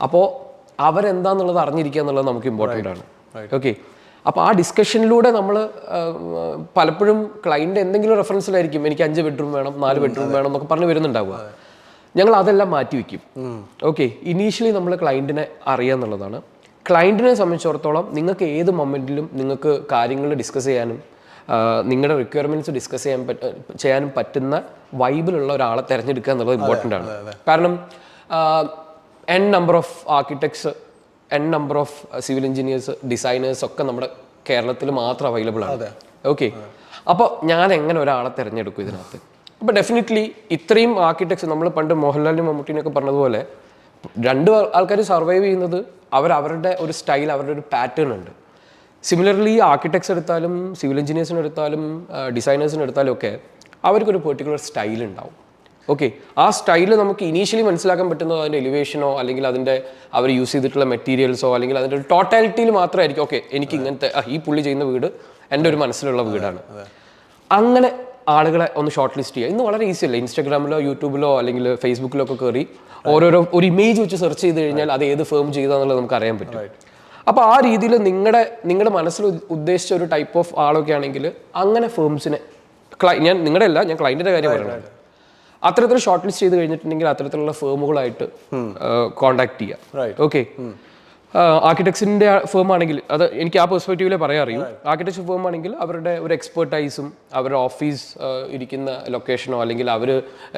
അപ്പോൾ അവരെന്താന്നുള്ളത് അറിഞ്ഞിരിക്കുക എന്നുള്ളത് നമുക്ക് ഇമ്പോർട്ടൻ്റ് ആണ്. ഓക്കെ, അപ്പോൾ ആ ഡിസ്കഷനിലൂടെ നമ്മൾ പലപ്പോഴും ക്ലൈൻറ്റ് എന്തെങ്കിലും റെഫറൻസിലായിരിക്കും എനിക്ക് 5 ബെഡ്റൂം വേണം, 4 ബെഡ്റൂം വേണം എന്നൊക്കെ പറഞ്ഞ് വരുന്നുണ്ടാവുക. ഞങ്ങൾ അതെല്ലാം മാറ്റി വയ്ക്കും. ഓക്കെ, ഇനീഷ്യലി നമ്മൾ ക്ലൈൻറ്റിനെ അറിയുക എന്നുള്ളതാണ്. ക്ലൈൻറ്റിനെ സംബന്ധിച്ചിടത്തോളം നിങ്ങൾക്ക് ഏത് മൊമെൻറ്റിലും നിങ്ങൾക്ക് കാര്യങ്ങൾ ഡിസ്കസ് ചെയ്യാനും നിങ്ങളുടെ റിക്വയർമെൻറ്റ്സ് ഡിസ്കസ് ചെയ്യാനും പറ്റുന്ന വൈബിലുള്ള ഒരാളെ തിരഞ്ഞെടുക്കുക എന്നുള്ളത് ഇമ്പോർട്ടൻ്റ് ആണ്. കാരണം n number of architects, n number of civil engineers, designers ഒക്കെ നമ്മുടെ കേരളത്തിൽ മാത്രം അവൈലബിൾ ആണ്. ഓക്കെ, അപ്പോൾ ഞാൻ എങ്ങനെ ഒരാളെ തിരഞ്ഞെടുക്കും ഇതിനകത്ത്? അപ്പോൾ ഡെഫിനറ്റ്ലി ഇത്രയും ആർക്കിടെക്ട്സ്, നമ്മൾ പണ്ട് മോഹൻലാലിനും മമ്മൂട്ടിനൊക്കെ പറഞ്ഞതുപോലെ 2 ആൾക്കാർ സർവൈവ് ചെയ്യുന്നത് അവരുടെ ഒരു സ്റ്റൈൽ, അവരുടെ ഒരു പാറ്റേൺ ഉണ്ട്. സിമിലർലി ആർക്കിടെക്ട്സ് എടുത്താലും സിവിൽ എഞ്ചിനീയേഴ്സിന് എടുത്താലും ഡിസൈനേഴ്സിന് എടുത്താലും ഒക്കെ അവർക്കൊരു പെർട്ടിക്കുലർ സ്റ്റൈൽ ഉണ്ടാവും. ഓക്കെ, ആ സ്റ്റൈല് നമുക്ക് ഇനീഷ്യലി മനസ്സിലാക്കാൻ പറ്റുന്നത് അതിൻ്റെ എലിവേഷനോ അല്ലെങ്കിൽ അതിൻ്റെ അവർ യൂസ് ചെയ്തിട്ടുള്ള മെറ്റീരിയൽസോ അല്ലെങ്കിൽ അതിൻ്റെ ഒരു ടോട്ടാലിറ്റിയിൽ മാത്രമായിരിക്കും. ഓക്കെ, എനിക്ക് ഇങ്ങനത്തെ ഈ പുള്ളി ചെയ്യുന്ന വീട് എൻ്റെ ഒരു മനസ്സിലുള്ള വീടാണ്. അങ്ങനെ ആളുകളെ ഒന്ന് ഷോർട്ട് ലിസ്റ്റ് ചെയ്യുക ഇന്ന് വളരെ ഈസി അല്ലേ. ഇൻസ്റ്റാഗ്രാമിലോ യൂട്യൂബിലോ അല്ലെങ്കിൽ ഫേസ്ബുക്കിലോ ഒക്കെ കയറി ഒരു ഇമേജ് വെച്ച് സെർച്ച് ചെയ്ത് കഴിഞ്ഞാൽ അത് ഏത് ഫേം ചെയ്താന്നുള്ളത് നമുക്ക് അറിയാൻ പറ്റും. അപ്പോൾ ആ രീതിയിൽ നിങ്ങളുടെ മനസ്സിൽ ഉദ്ദേശിച്ച ഒരു ടൈപ്പ് ഓഫ് ആളൊക്കെ ആണെങ്കിൽ അങ്ങനെ ഫേംസിനെ ഞാൻ ക്ലൈൻറ്റിൻ്റെ കാര്യം പറയുന്നത്, അത്തരത്തിൽ ഷോർട്ട് ലിസ്റ്റ് ചെയ്ത് കഴിഞ്ഞിട്ടുണ്ടെങ്കിൽ അത്തരത്തിലുള്ള ഫേമുകളായിട്ട് കോൺടാക്ട് ചെയ്യുക. ഓക്കെ, ആർക്കിടെക്ട്സിൻ്റെ ഫേം ആണെങ്കിൽ അത് എനിക്ക് ആ പെർസ്പെക്റ്റീവിലെ പറയാൻ അറിയും. ആർക്കിടെക്ചർ ഫേം ആണെങ്കിൽ അവരുടെ ഒരു എക്സ്പെർട്ടൈസും അവരുടെ ഓഫീസ് ഇരിക്കുന്ന ലൊക്കേഷനോ അല്ലെങ്കിൽ അവർ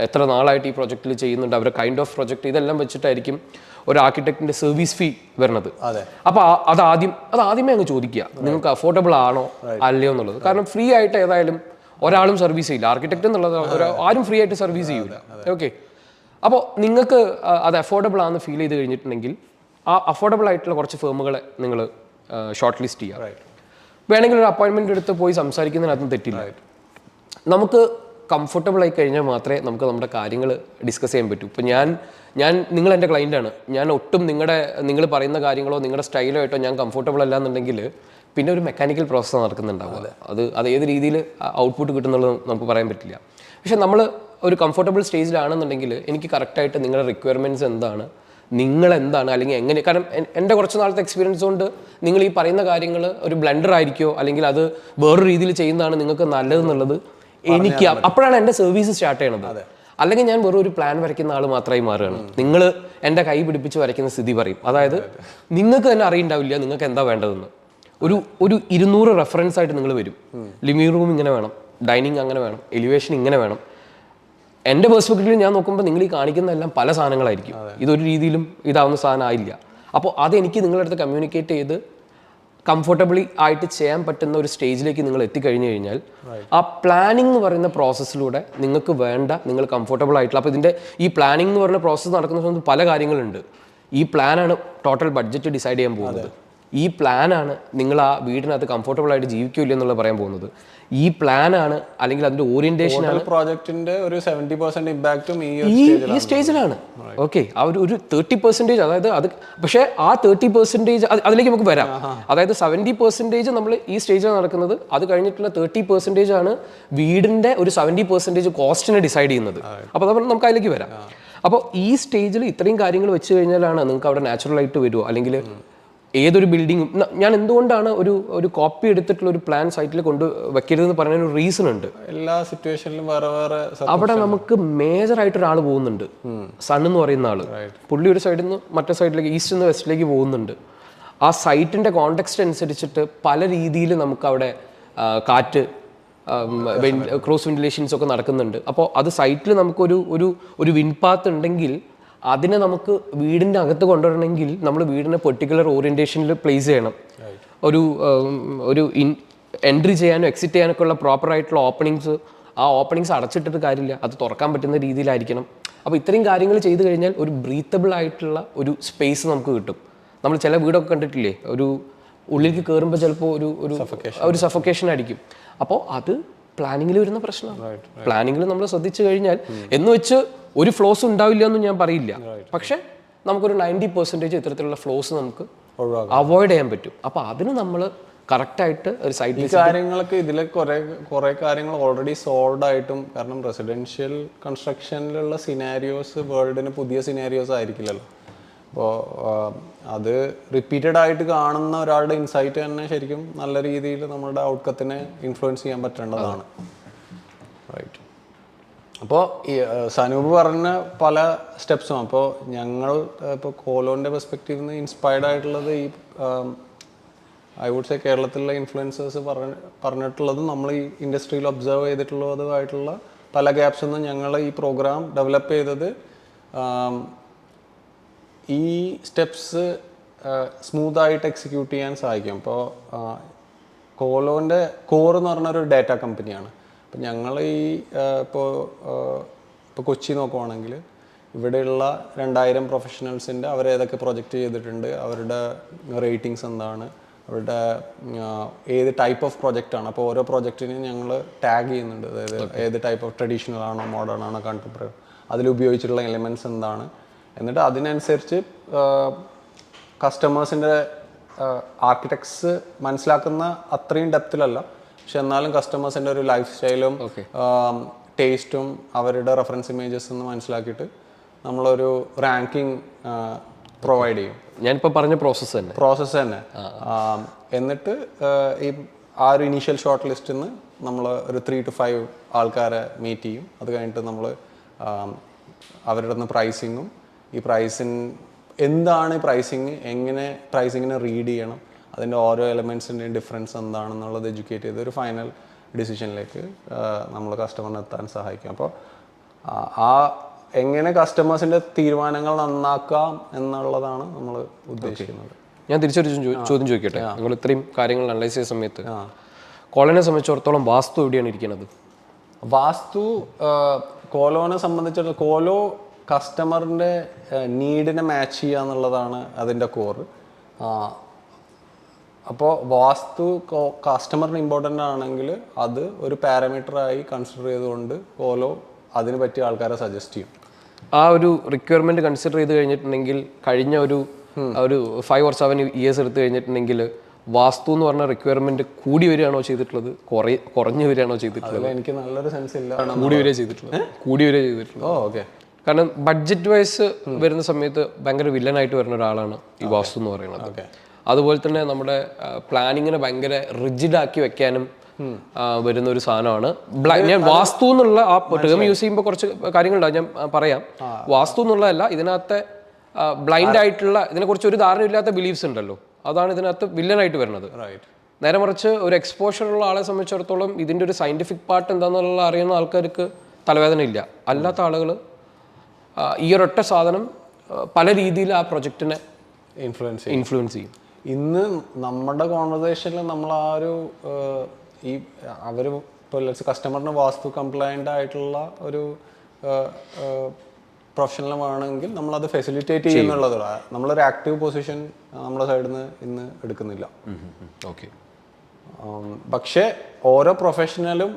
എത്ര നാളായിട്ട് ഈ പ്രൊജക്റ്റിൽ ചെയ്യുന്നുണ്ട്, അവരുടെ കൈൻഡ് ഓഫ് പ്രൊജക്റ്റ്, ഇതെല്ലാം വെച്ചിട്ടായിരിക്കും ഒരു ആർക്കിടെക്റ്റിന്റെ സർവീസ് ഫീ വരുന്നത്. അപ്പോൾ അത് ആദ്യമേ അങ്ങ് ചോദിക്കുക, നിങ്ങൾക്ക് അഫോർഡബിൾ ആണോ അല്ലയോ എന്നുള്ളത്. കാരണം ഫ്രീ ആയിട്ട് ഏതായാലും ഒരാളും സർവീസ് ചെയ്യില്ല. ആർക്കിടെക്ട് എന്നുള്ളത് ആരും ഫ്രീ ആയിട്ട് സർവീസ് ചെയ്യൂല. ഓക്കെ, അപ്പോൾ നിങ്ങൾക്ക് അത് അഫോർഡബിൾ ആണെന്ന് ഫീൽ ചെയ്ത് കഴിഞ്ഞിട്ടുണ്ടെങ്കിൽ ആ അഫോർഡബിൾ ആയിട്ടുള്ള കുറച്ച് ഫേമുകളെ നിങ്ങൾ ഷോർട്ട് ലിസ്റ്റ് ചെയ്യുക. വേണമെങ്കിൽ ഒരു അപ്പോയിൻമെൻ്റ് എടുത്ത് പോയി സംസാരിക്കുന്നതിനകത്തും തെറ്റില്ല. നമുക്ക് കംഫർട്ടബിൾ ആയി കഴിഞ്ഞാൽ മാത്രമേ നമുക്ക് നമ്മുടെ കാര്യങ്ങൾ ഡിസ്കസ് ചെയ്യാൻ പറ്റൂ. ഇപ്പോൾ നിങ്ങൾ എൻ്റെ ക്ലൈൻ്റാണ്, ഞാൻ ഒട്ടും നിങ്ങൾ പറയുന്ന കാര്യങ്ങളോ നിങ്ങളുടെ സ്റ്റൈലോ ആയിട്ടോ ഞാൻ കംഫർട്ടബിൾ അല്ല എന്നുണ്ടെങ്കിൽ പിന്നെ ഒരു മെക്കാനിക്കൽ പ്രോസസ്സ് നടക്കുന്നുണ്ടാവും. അത് ഏത് രീതിയിൽ ഔട്ട്പുട്ട് കിട്ടുന്നുള്ളത് നമുക്ക് പറയാൻ പറ്റില്ല. പക്ഷെ നമ്മൾ ഒരു കംഫർട്ടബിൾ സ്റ്റേജിലാണെന്നുണ്ടെങ്കിൽ എനിക്ക് കറക്റ്റായിട്ട് നിങ്ങളുടെ റിക്വയർമെൻറ്റ്സ് എന്താണ്, നിങ്ങളെന്താണ്, അല്ലെങ്കിൽ എങ്ങനെ. കാരണം എൻ്റെ കുറച്ച് നാളത്തെ എക്സ്പീരിയൻസ് കൊണ്ട് നിങ്ങൾ ഈ പറയുന്ന കാര്യങ്ങൾ ഒരു ബ്ലണ്ടർ ആയിരിക്കുമോ അല്ലെങ്കിൽ അത് വേറൊരു രീതിയിൽ ചെയ്യുന്നതാണ് നിങ്ങൾക്ക് നല്ലതെന്നുള്ളത് എനിക്ക് അപ്പോഴാണ് എൻ്റെ സർവീസ് സ്റ്റാർട്ട് ചെയ്യണത്. അല്ലെങ്കിൽ ഞാൻ വെറും ഒരു പ്ലാൻ വരയ്ക്കുന്ന ആൾ മാത്രമായി മാറുകയാണ്. നിങ്ങൾ എൻ്റെ കൈ പിടിപ്പിച്ച് വരയ്ക്കുന്ന സ്ഥിതി പറയും. അതായത് നിങ്ങൾക്ക് തന്നെ അറിയുണ്ടാവില്ല നിങ്ങൾക്ക് എന്താ വേണ്ടതെന്ന്. ഒരു 200 റെഫറൻസ് ആയിട്ട് നിങ്ങൾ വരും. ലിവിംഗ് റൂം ഇങ്ങനെ വേണം, ഡൈനിങ് അങ്ങനെ വേണം, എലിവേഷൻ ഇങ്ങനെ വേണം. എൻ്റെ പെർസ്പെക്റ്റീവിൽ ഞാൻ നോക്കുമ്പോൾ നിങ്ങൾ ഈ കാണിക്കുന്നതെല്ലാം പല സാധനങ്ങളായിരിക്കും. ഇതൊരു രീതിയിലും ഇതാവുന്ന സാധനം ആയില്ല. അപ്പോൾ അതെനിക്ക് നിങ്ങളുടെ അടുത്ത് കമ്മ്യൂണിക്കേറ്റ് ചെയ്ത് കംഫർട്ടബിളി ആയിട്ട് ചെയ്യാൻ പറ്റുന്ന ഒരു സ്റ്റേജിലേക്ക് നിങ്ങൾ എത്തിക്കഴിഞ്ഞു കഴിഞ്ഞാൽ ആ പ്ലാനിംഗ് എന്ന് പറയുന്ന പ്രോസസ്സിലൂടെ നിങ്ങൾക്ക് വേണ്ട, നിങ്ങൾ കംഫർട്ടബിൾ ആയിട്ടുള്ള. അപ്പോൾ ഇതിൻ്റെ ഈ പ്ലാനിംഗ് എന്ന് പറയുന്ന പ്രോസസ്സ് നടക്കുന്ന സമയത്ത് പല കാര്യങ്ങളുണ്ട്. ഈ പ്ലാനാണ് ടോട്ടൽ ബഡ്ജറ്റ് ഡിസൈഡ് ചെയ്യാൻ പോകുന്നത്. ഈ പ്ലാനാണ് നിങ്ങൾ ആ വീടിനകത്ത് കംഫർട്ടബിൾ ആയിട്ട് ജീവിക്കില്ല എന്നുള്ളത് പറയാൻ പോകുന്നത്. ഈ പ്ലാനാണ് അല്ലെങ്കിൽ അതിന്റെ ഓറിയന്റേഷൻ ആണ് പ്രോജക്റ്റിന്റെ ഒരു 70% ഇമ്പാക്റ്റും ഈ സ്റ്റേജിലാണ്. ഓക്കെ, ആ ഒരു 30%, അതായത് അത് പക്ഷേ ആ 30% അതിലേക്ക് നമുക്ക് വരാം. അതായത് 70% നമ്മൾ ഈ സ്റ്റേജിലാണ് നടക്കുന്നത്. അത് കഴിഞ്ഞിട്ടുള്ള 30% ആണ് വീടിന്റെ ഒരു 70% കോസ്റ്റിനെ ഡിസൈഡ് ചെയ്യുന്നത്. അപ്പോൾ നമുക്ക് അതിലേക്ക് വരാം. അപ്പോൾ ഈ സ്റ്റേജിൽ ഇത്രയും കാര്യങ്ങൾ വെച്ച് കഴിഞ്ഞാലാണ് നിങ്ങൾക്ക് അവിടെ നാച്ചുറൽ ആയിട്ട് വരുമോ അല്ലെങ്കിൽ ഏതൊരു ബിൽഡിങ്ങും ഞാൻ എന്തുകൊണ്ടാണ് ഒരു കോപ്പി എടുത്തിട്ടുള്ള ഒരു പ്ലാൻ സൈറ്റിൽ കൊണ്ട് വെക്കരുതെന്ന് പറയുന്ന ഒരു റീസൺ ഉണ്ട്. എല്ലാ സിറ്റുവേഷനിലും വേറെ വേറെ അവിടെ നമുക്ക് മേജറായിട്ട് ഒരാൾ പോകുന്നുണ്ട്, സൺ എന്ന് പറയുന്ന ആള്. പുള്ളി ഒരു സൈഡിൽ നിന്ന് മറ്റേ സൈഡിലേക്ക്, ഈസ്റ്റ് നിന്ന് വെസ്റ്റിലേക്ക് പോകുന്നുണ്ട്. ആ സൈറ്റിന്റെ കോണ്ടെക്സ്റ്റ് അനുസരിച്ചിട്ട് പല രീതിയിൽ നമുക്ക് അവിടെ കാറ്റ്, ക്രോസ് വെന്റിലേഷൻസ് ഒക്കെ നടക്കുന്നുണ്ട്. അപ്പോൾ അത് സൈറ്റിൽ നമുക്കൊരു ഒരു വിൻഡ് പാത്ത് ഉണ്ടെങ്കിൽ അതിനെ നമുക്ക് വീടിൻ്റെ അകത്ത് കൊണ്ടുവരണമെങ്കിൽ നമ്മൾ വീടിനെ പെർട്ടിക്കുലർ ഓറിയൻറ്റേഷനിൽ പ്ലേസ് ചെയ്യണം. ഒരു എൻട്രി ചെയ്യാനോ എക്സിറ്റ് ചെയ്യാനൊക്കെ ഉള്ള പ്രോപ്പറായിട്ടുള്ള ഓപ്പണിങ്സ്, ആ ഓപ്പണിങ്സ് അടച്ചിട്ടിട്ട് കാര്യമില്ല, അത് തുറക്കാൻ പറ്റുന്ന രീതിയിലായിരിക്കണം. അപ്പോൾ ഇത്രയും കാര്യങ്ങൾ ചെയ്തു കഴിഞ്ഞാൽ ഒരു ബ്രീത്തബിൾ ആയിട്ടുള്ള ഒരു സ്പേസ് നമുക്ക് കിട്ടും. നമ്മൾ ചില വീടൊക്കെ കണ്ടിട്ടില്ലേ, ഒരു ഉള്ളിലേക്ക് കയറുമ്പോൾ ചിലപ്പോൾ ഒരു സഫോക്കേഷൻ ആയിരിക്കും. അപ്പോൾ അത് പ്ലാനിങ്ങിൽ വരുന്ന പ്രശ്നമാണ്. പ്ലാനിങ്ങിൽ നമ്മൾ ശ്രദ്ധിച്ചു കഴിഞ്ഞാൽ എന്ന് വെച്ച് ഒരു ഫ്ലോസ് ഉണ്ടാവില്ല എന്ന് ഞാൻ പറയില്ല, പക്ഷെ നമുക്കൊരു 90% ഇത്തരത്തിലുള്ള ഫ്ലോസ് നമുക്ക് അവോയ്ഡ് ചെയ്യാൻ പറ്റും. അപ്പോൾ അതിന് നമ്മൾ കറക്റ്റായിട്ട് ഒരു സൈഡ് കാര്യങ്ങളൊക്കെ ഇതിൽ കുറെ കാര്യങ്ങൾ ഓൾറെഡി സോൾവ് ആയിട്ടും, കാരണം റെസിഡൻഷ്യൽ കൺസ്ട്രക്ഷനിലുള്ള സിനാരിയോസ് വേൾഡിന് പുതിയ സിനാരിയോസ് ആയിരിക്കില്ലല്ലോ. അപ്പോൾ അത് റിപ്പീറ്റഡ് ആയിട്ട് കാണുന്ന ഒരാളുടെ ഇൻസൈറ്റ് തന്നെ ശരിക്കും നല്ല രീതിയിൽ നമ്മുടെ ഔട്ട്കത്തിനെ ഇൻഫ്ലുവൻസ് ചെയ്യാൻ പറ്റേണ്ടതാണ്. റൈറ്റ്. അപ്പോൾ ഈ സനൂപ് പറഞ്ഞ പല സ്റ്റെപ്സും, അപ്പോൾ ഞങ്ങൾ ഇപ്പോൾ കോലോൻ്റെ പെർസ്പെക്റ്റീവിൽ നിന്ന് ഇൻസ്പയർഡ് ആയിട്ടുള്ളത് ഈ ഐ വുഡ് സേ കേരളത്തിലുള്ള ഇൻഫ്ലുവൻസേഴ്സ് പറഞ്ഞിട്ടുള്ളതും നമ്മൾ ഈ ഇൻഡസ്ട്രിയിൽ ഒബ്സർവ് ചെയ്തിട്ടുള്ളതുമായിട്ടുള്ള പല ഗ്യാപ്സൊന്നും ഞങ്ങൾ ഈ പ്രോഗ്രാം ഡെവലപ്പ് ചെയ്തത് ഈ സ്റ്റെപ്സ് സ്മൂത്തായിട്ട് എക്സിക്യൂട്ട് ചെയ്യാൻ സഹായിക്കും. അപ്പോൾ കോലോൻ്റെ കോർ എന്ന് പറഞ്ഞൊരു ഡാറ്റ കമ്പനിയാണ്. അപ്പം ഞങ്ങൾ ഈ ഇപ്പോൾ കൊച്ചി നോക്കുവാണെങ്കിൽ ഇവിടെയുള്ള 2000 പ്രൊഫഷണൽസിൻ്റെ അവരേതൊക്കെ പ്രൊജക്റ്റ് ചെയ്തിട്ടുണ്ട്, അവരുടെ റേറ്റിങ്സ് എന്താണ്, അവരുടെ ഏത് ടൈപ്പ് ഓഫ് പ്രൊജക്റ്റാണ്. അപ്പോൾ ഓരോ പ്രൊജക്റ്റിനും ഞങ്ങൾ ടാഗ് ചെയ്യുന്നുണ്ട്. അതായത് ഏത് ടൈപ്പ് ഓഫ് ട്രഡീഷണൽ ആണോ, മോഡേൺ ആണോ, കണ്ടംപററി, അതിലുപയോഗിച്ചിട്ടുള്ള എലിമെൻറ്റ്സ് എന്താണ്. എന്നിട്ട് അതിനനുസരിച്ച് കസ്റ്റമേഴ്സിൻ്റെ ആർക്കിടെക്ട്സ് മനസ്സിലാക്കുന്ന അത്രയും ഡെപ്തിലല്ല, പക്ഷെ എന്നാലും കസ്റ്റമേഴ്സിൻ്റെ ഒരു ലൈഫ് സ്റ്റൈലും ടേസ്റ്റും അവരുടെ റെഫറൻസ് ഇമേജസ് എന്ന് മനസ്സിലാക്കിയിട്ട് നമ്മളൊരു റാങ്കിങ് പ്രൊവൈഡ് ചെയ്യും. ഞാനിപ്പോൾ പറഞ്ഞ പ്രോസസ്സ് തന്നെ. എന്നിട്ട് ഈ ആ ഒരു ഇനീഷ്യൽ ഷോർട്ട് ലിസ്റ്റിൽ നിന്ന് നമ്മൾ ഒരു 3 to 5 ആൾക്കാരെ മീറ്റ് ചെയ്യും. അത് കഴിഞ്ഞിട്ട് നമ്മൾ അവരുടെ നിന്ന് പ്രൈസിങ്ങും, ഈ എന്താണ് പ്രൈസിങ്, എങ്ങനെ പ്രൈസിങ്ങിനെ റീഡ് ചെയ്യണം, അതിൻ്റെ ഓരോ എലമെൻറ്റ്സിൻ്റെയും ഡിഫറൻസ് എന്താണെന്നുള്ളത് എഡ്യൂക്കേറ്റ് ചെയ്ത് ഒരു ഫൈനൽ ഡിസിഷനിലേക്ക് നമ്മൾ കസ്റ്റമറിനെ എത്താൻ സഹായിക്കും. അപ്പോൾ ആ എങ്ങനെ കസ്റ്റമേഴ്സിൻ്റെ തീരുമാനങ്ങൾ നന്നാക്കാം എന്നുള്ളതാണ് നമ്മൾ ഉദ്ദേശിക്കുന്നത്. ഞാൻ തിരിച്ചൊരു ചോദ്യം ചോദിക്കട്ടെ. നിങ്ങൾ ഇത്രയും കാര്യങ്ങൾ അനലൈസ് ചെയ്ത സമയത്ത് കോളനെ സംബന്ധിച്ചിടത്തോളം വാസ്തു എവിടെയാണ് ഇരിക്കുന്നത്? വാസ്തു കോലോനെ സംബന്ധിച്ചിടത്തോളം കോലോ കസ്റ്റമറിൻ്റെ നീഡിനെ മാച്ച് ചെയ്യുക എന്നുള്ളതാണ് അതിൻ്റെ കോർ. അപ്പോൾ വാസ്തു കസ്റ്റമറിന് ഇമ്പോർട്ടൻ്റ് ആണെങ്കിൽ അത് ഒരു പാരാമീറ്ററായി കൺസിഡർ ചെയ്തുകൊണ്ട് കോലോ അതിന് പറ്റിയ ആൾക്കാരെ സജസ്റ്റ് ചെയ്യും. ആ ഒരു റിക്വയർമെൻറ്റ് കൺസിഡർ ചെയ്ത് കഴിഞ്ഞിട്ടുണ്ടെങ്കിൽ കഴിഞ്ഞ ഒരു 5 or 7 years എടുത്തു കഴിഞ്ഞിട്ടുണ്ടെങ്കിൽ വാസ്തു എന്ന് പറഞ്ഞ റിക്വയർമെന്റ് കൂടി വരികയാണോ ചെയ്തിട്ടുള്ളത്, കുറഞ്ഞു വരികയാണോ ചെയ്തിട്ടുള്ളത്? എനിക്ക് നല്ലൊരു സെൻസ് ഇല്ല. കൂടി വരിക ചെയ്തിട്ടുള്ളത്. ഓക്കെ. കാരണം ബഡ്ജറ്റ് വൈസ് വരുന്ന സമയത്ത് ഭയങ്കര വില്ലനായിട്ട് വരുന്ന ഒരാളാണ് ഈ വാസ്തു എന്ന് പറയുന്നത്. അതുപോലെ തന്നെ നമ്മുടെ പ്ലാനിങ്ങിനെ ഭയങ്കര റിജിഡാക്കി വെക്കാനും വരുന്ന ഒരു സാധനമാണ്. ഞാൻ വാസ്തു എന്നുള്ള ആ ടേം യൂസ് ചെയ്യുമ്പോൾ കുറച്ച് കാര്യങ്ങളുണ്ടാവും, ഞാൻ പറയാം. വാസ്തു എന്നുള്ളതല്ല, ഇതിനകത്തെ ബ്ലൈൻഡ് ആയിട്ടുള്ള, ഇതിനെക്കുറിച്ച് ഒരു ധാരണയില്ലാത്ത ബിലീഫ്സ് ഉണ്ടല്ലോ, അതാണ് ഇതിനകത്ത് വില്ലനായിട്ട് വരുന്നത്. നേരെ മറിച്ച് ഒരു എക്സ്പോഷർ ഉള്ള ആളെ സംബന്ധിച്ചിടത്തോളം ഇതിൻ്റെ ഒരു സയൻറ്റിഫിക് പാർട്ട് എന്താണെന്നുള്ള അറിയുന്ന ആൾക്കാർക്ക് തലവേദന ഇല്ല. അല്ലാത്ത ആളുകൾ ഈ ഒരൊറ്റ സാധനം പല രീതിയിൽ ആ പ്രൊജക്റ്റിനെ ഇൻഫ്ലുവൻസ് ചെയ്യും. ഇന്ന് നമ്മുടെ കോൺവെർസേഷനിൽ നമ്മൾ ആ ഒരു ഈ അവർ ഇപ്പോൾ കസ്റ്റമറിന് വാസ്തു കംപ്ലൈൻ്റ് ആയിട്ടുള്ള ഒരു പ്രൊഫഷണലുമാണെങ്കിൽ നമ്മളത് ഫെസിലിറ്റേറ്റ് ചെയ്യുന്നുള്ളത്. നമ്മളൊരു ആക്റ്റീവ് പൊസിഷൻ നമ്മുടെ സൈഡിൽ നിന്ന് ഇന്ന് എടുക്കുന്നില്ല. ഓക്കെ. പക്ഷേ ഓരോ പ്രൊഫഷണലും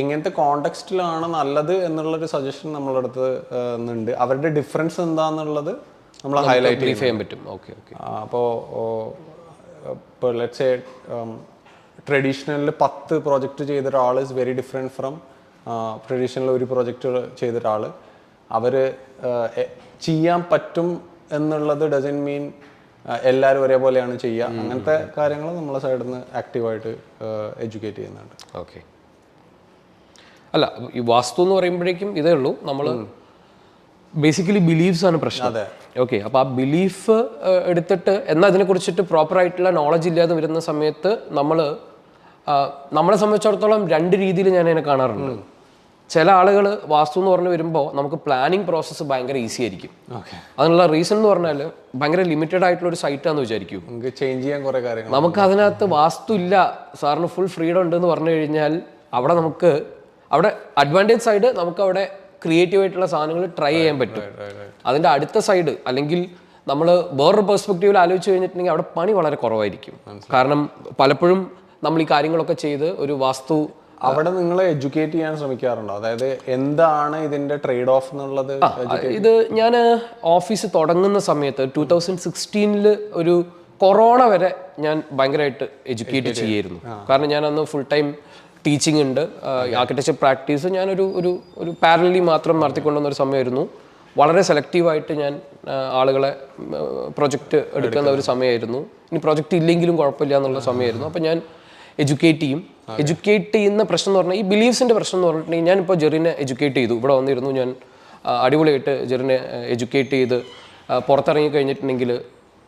എങ്ങനത്തെ കോണ്ടെക്സ്റ്റിലാണ് നല്ലത് എന്നുള്ളൊരു സജഷൻ നമ്മളടുത്ത് ഉണ്ട്. അവരുടെ ഡിഫറൻസ് എന്താണെന്നുള്ളത് നമ്മൾ ഹൈലൈറ്റ് ചെയ്യാൻ പറ്റും. ഓക്കെ. അപ്പോൾ ലെറ്റ്സ് സേ ട്രഡീഷണലിൽ 10 പ്രോജക്റ്റ് ചെയ്ത ഒരാൾ is very different from traditional ഒരു പ്രോജക്റ്റ് ചെയ്ത ഒരാൾ. അവർ ചെയ്യാൻ പറ്റും എന്നുള്ളത് ഡസൻ മീൻ എല്ലാവരും ഒരേപോലെയാണ് ചെയ്യുക, അങ്ങനത്തെ കാര്യങ്ങൾ നമ്മളെ സൈഡിൽ നിന്ന് ആക്റ്റീവായിട്ട് എഡ്യൂക്കേറ്റ് ചെയ്യുന്നുണ്ട്. ഓക്കെ. അല്ല, ഈ വാസ്തു എന്ന് പറയുമ്പോഴേക്കും ഇതേ ഉള്ളൂ, നമ്മൾ ബേസിക്കലി ബിലീഫ്സ് ആണ് പ്രശ്നം. ഓക്കെ. അപ്പോൾ ആ ബിലീഫ് എടുത്തിട്ട് എന്നാൽ അതിനെ കുറിച്ചിട്ട് പ്രോപ്പർ ആയിട്ടുള്ള നോളജ് ഇല്ലാതെ വരുന്ന സമയത്ത് നമ്മളെ സംബന്ധിച്ചിടത്തോളം രണ്ട് രീതിയിൽ ഞാൻ അതിനെ കാണാറുണ്ട്. ചില ആളുകൾ വാസ്തു എന്ന് പറഞ്ഞ് വരുമ്പോൾ നമുക്ക് പ്ലാനിങ് പ്രോസസ്സ് ഭയങ്കര ഈസി ആയിരിക്കും. അതിനുള്ള റീസൺ എന്ന് പറഞ്ഞാൽ ഭയങ്കര ലിമിറ്റഡ് ആയിട്ടുള്ള ഒരു സൈറ്റാന്ന് വിചാരിക്കും, ചേഞ്ച് ചെയ്യാൻ കുറേ കാര്യങ്ങൾ. നമുക്ക് അതിനകത്ത് വാസ്തു ഇല്ല, സാറിന് ഫുൾ ഫ്രീഡം ഉണ്ടെന്ന് പറഞ്ഞു കഴിഞ്ഞാൽ അവിടെ അഡ്വാൻറ്റേജ് സൈഡ് നമുക്ക് അവിടെ ക്രിയേറ്റീവ് ആയിട്ടുള്ള സാധനങ്ങൾ ട്രൈ ചെയ്യാൻ പറ്റും. അതിൻ്റെ അടുത്ത സൈഡ് അല്ലെങ്കിൽ നമ്മൾ വേറൊരു പെർസ്പെക്റ്റീവിൽ ആലോചിച്ച് കഴിഞ്ഞിട്ടുണ്ടെങ്കിൽ അവിടെ പണി വളരെ കുറവായിരിക്കും. കാരണം പലപ്പോഴും നമ്മൾ ഈ കാര്യങ്ങളൊക്കെ ചെയ്ത് ഒരു വാസ്തു അവിടെ നിങ്ങളെ എഡ്യൂക്കേറ്റ് ചെയ്യാൻ ശ്രമിക്കാറുണ്ടോ? അതായത് എന്താണ് ഇതിന്റെ ട്രേഡ് ഓഫ് എന്നുള്ളത്? ഇത് ഞാൻ ഓഫീസ് തുടങ്ങുന്ന സമയത്ത് 2016 ഒരു കൊറോണ വരെ ഞാൻ ഭയങ്കരമായിട്ട് എഡ്യൂക്കേറ്റ് ചെയ്യായിരുന്നു. കാരണം ഞാൻ അന്ന് ഫുൾ ടൈം ടീച്ചിങ് ഉണ്ട്, ആർക്കിടെക്ചർ പ്രാക്ടീസ് ഞാനൊരു ഒരു ഒരു പാരലി മാത്രം നടത്തിക്കൊണ്ടുവന്ന ഒരു സമയമായിരുന്നു. വളരെ സെലക്റ്റീവായിട്ട് ഞാൻ ആളുകളെ പ്രൊജക്റ്റ് എടുക്കുന്ന ഒരു സമയമായിരുന്നു. ഇനി പ്രൊജക്റ്റ് ഇല്ലെങ്കിലും കുഴപ്പമില്ല എന്നുള്ള സമയമായിരുന്നു. അപ്പോൾ ഞാൻ എഡ്യൂക്കേറ്റ് ചെയ്യുന്ന പ്രശ്നം എന്ന് പറഞ്ഞാൽ ഈ ബിലീഫ്സിൻ്റെ പ്രശ്നം എന്ന് പറഞ്ഞിട്ടുണ്ടെങ്കിൽ ഞാനിപ്പോൾ ജെറിനെ എഡ്യൂക്കേറ്റ് ചെയ്തു, ഇവിടെ വന്നിരുന്നു, ഞാൻ അടിപൊളിയായിട്ട് ജെറിനെ എഡ്യൂക്കേറ്റ് ചെയ്ത് പുറത്തിറങ്ങി കഴിഞ്ഞിട്ടുണ്ടെങ്കിൽ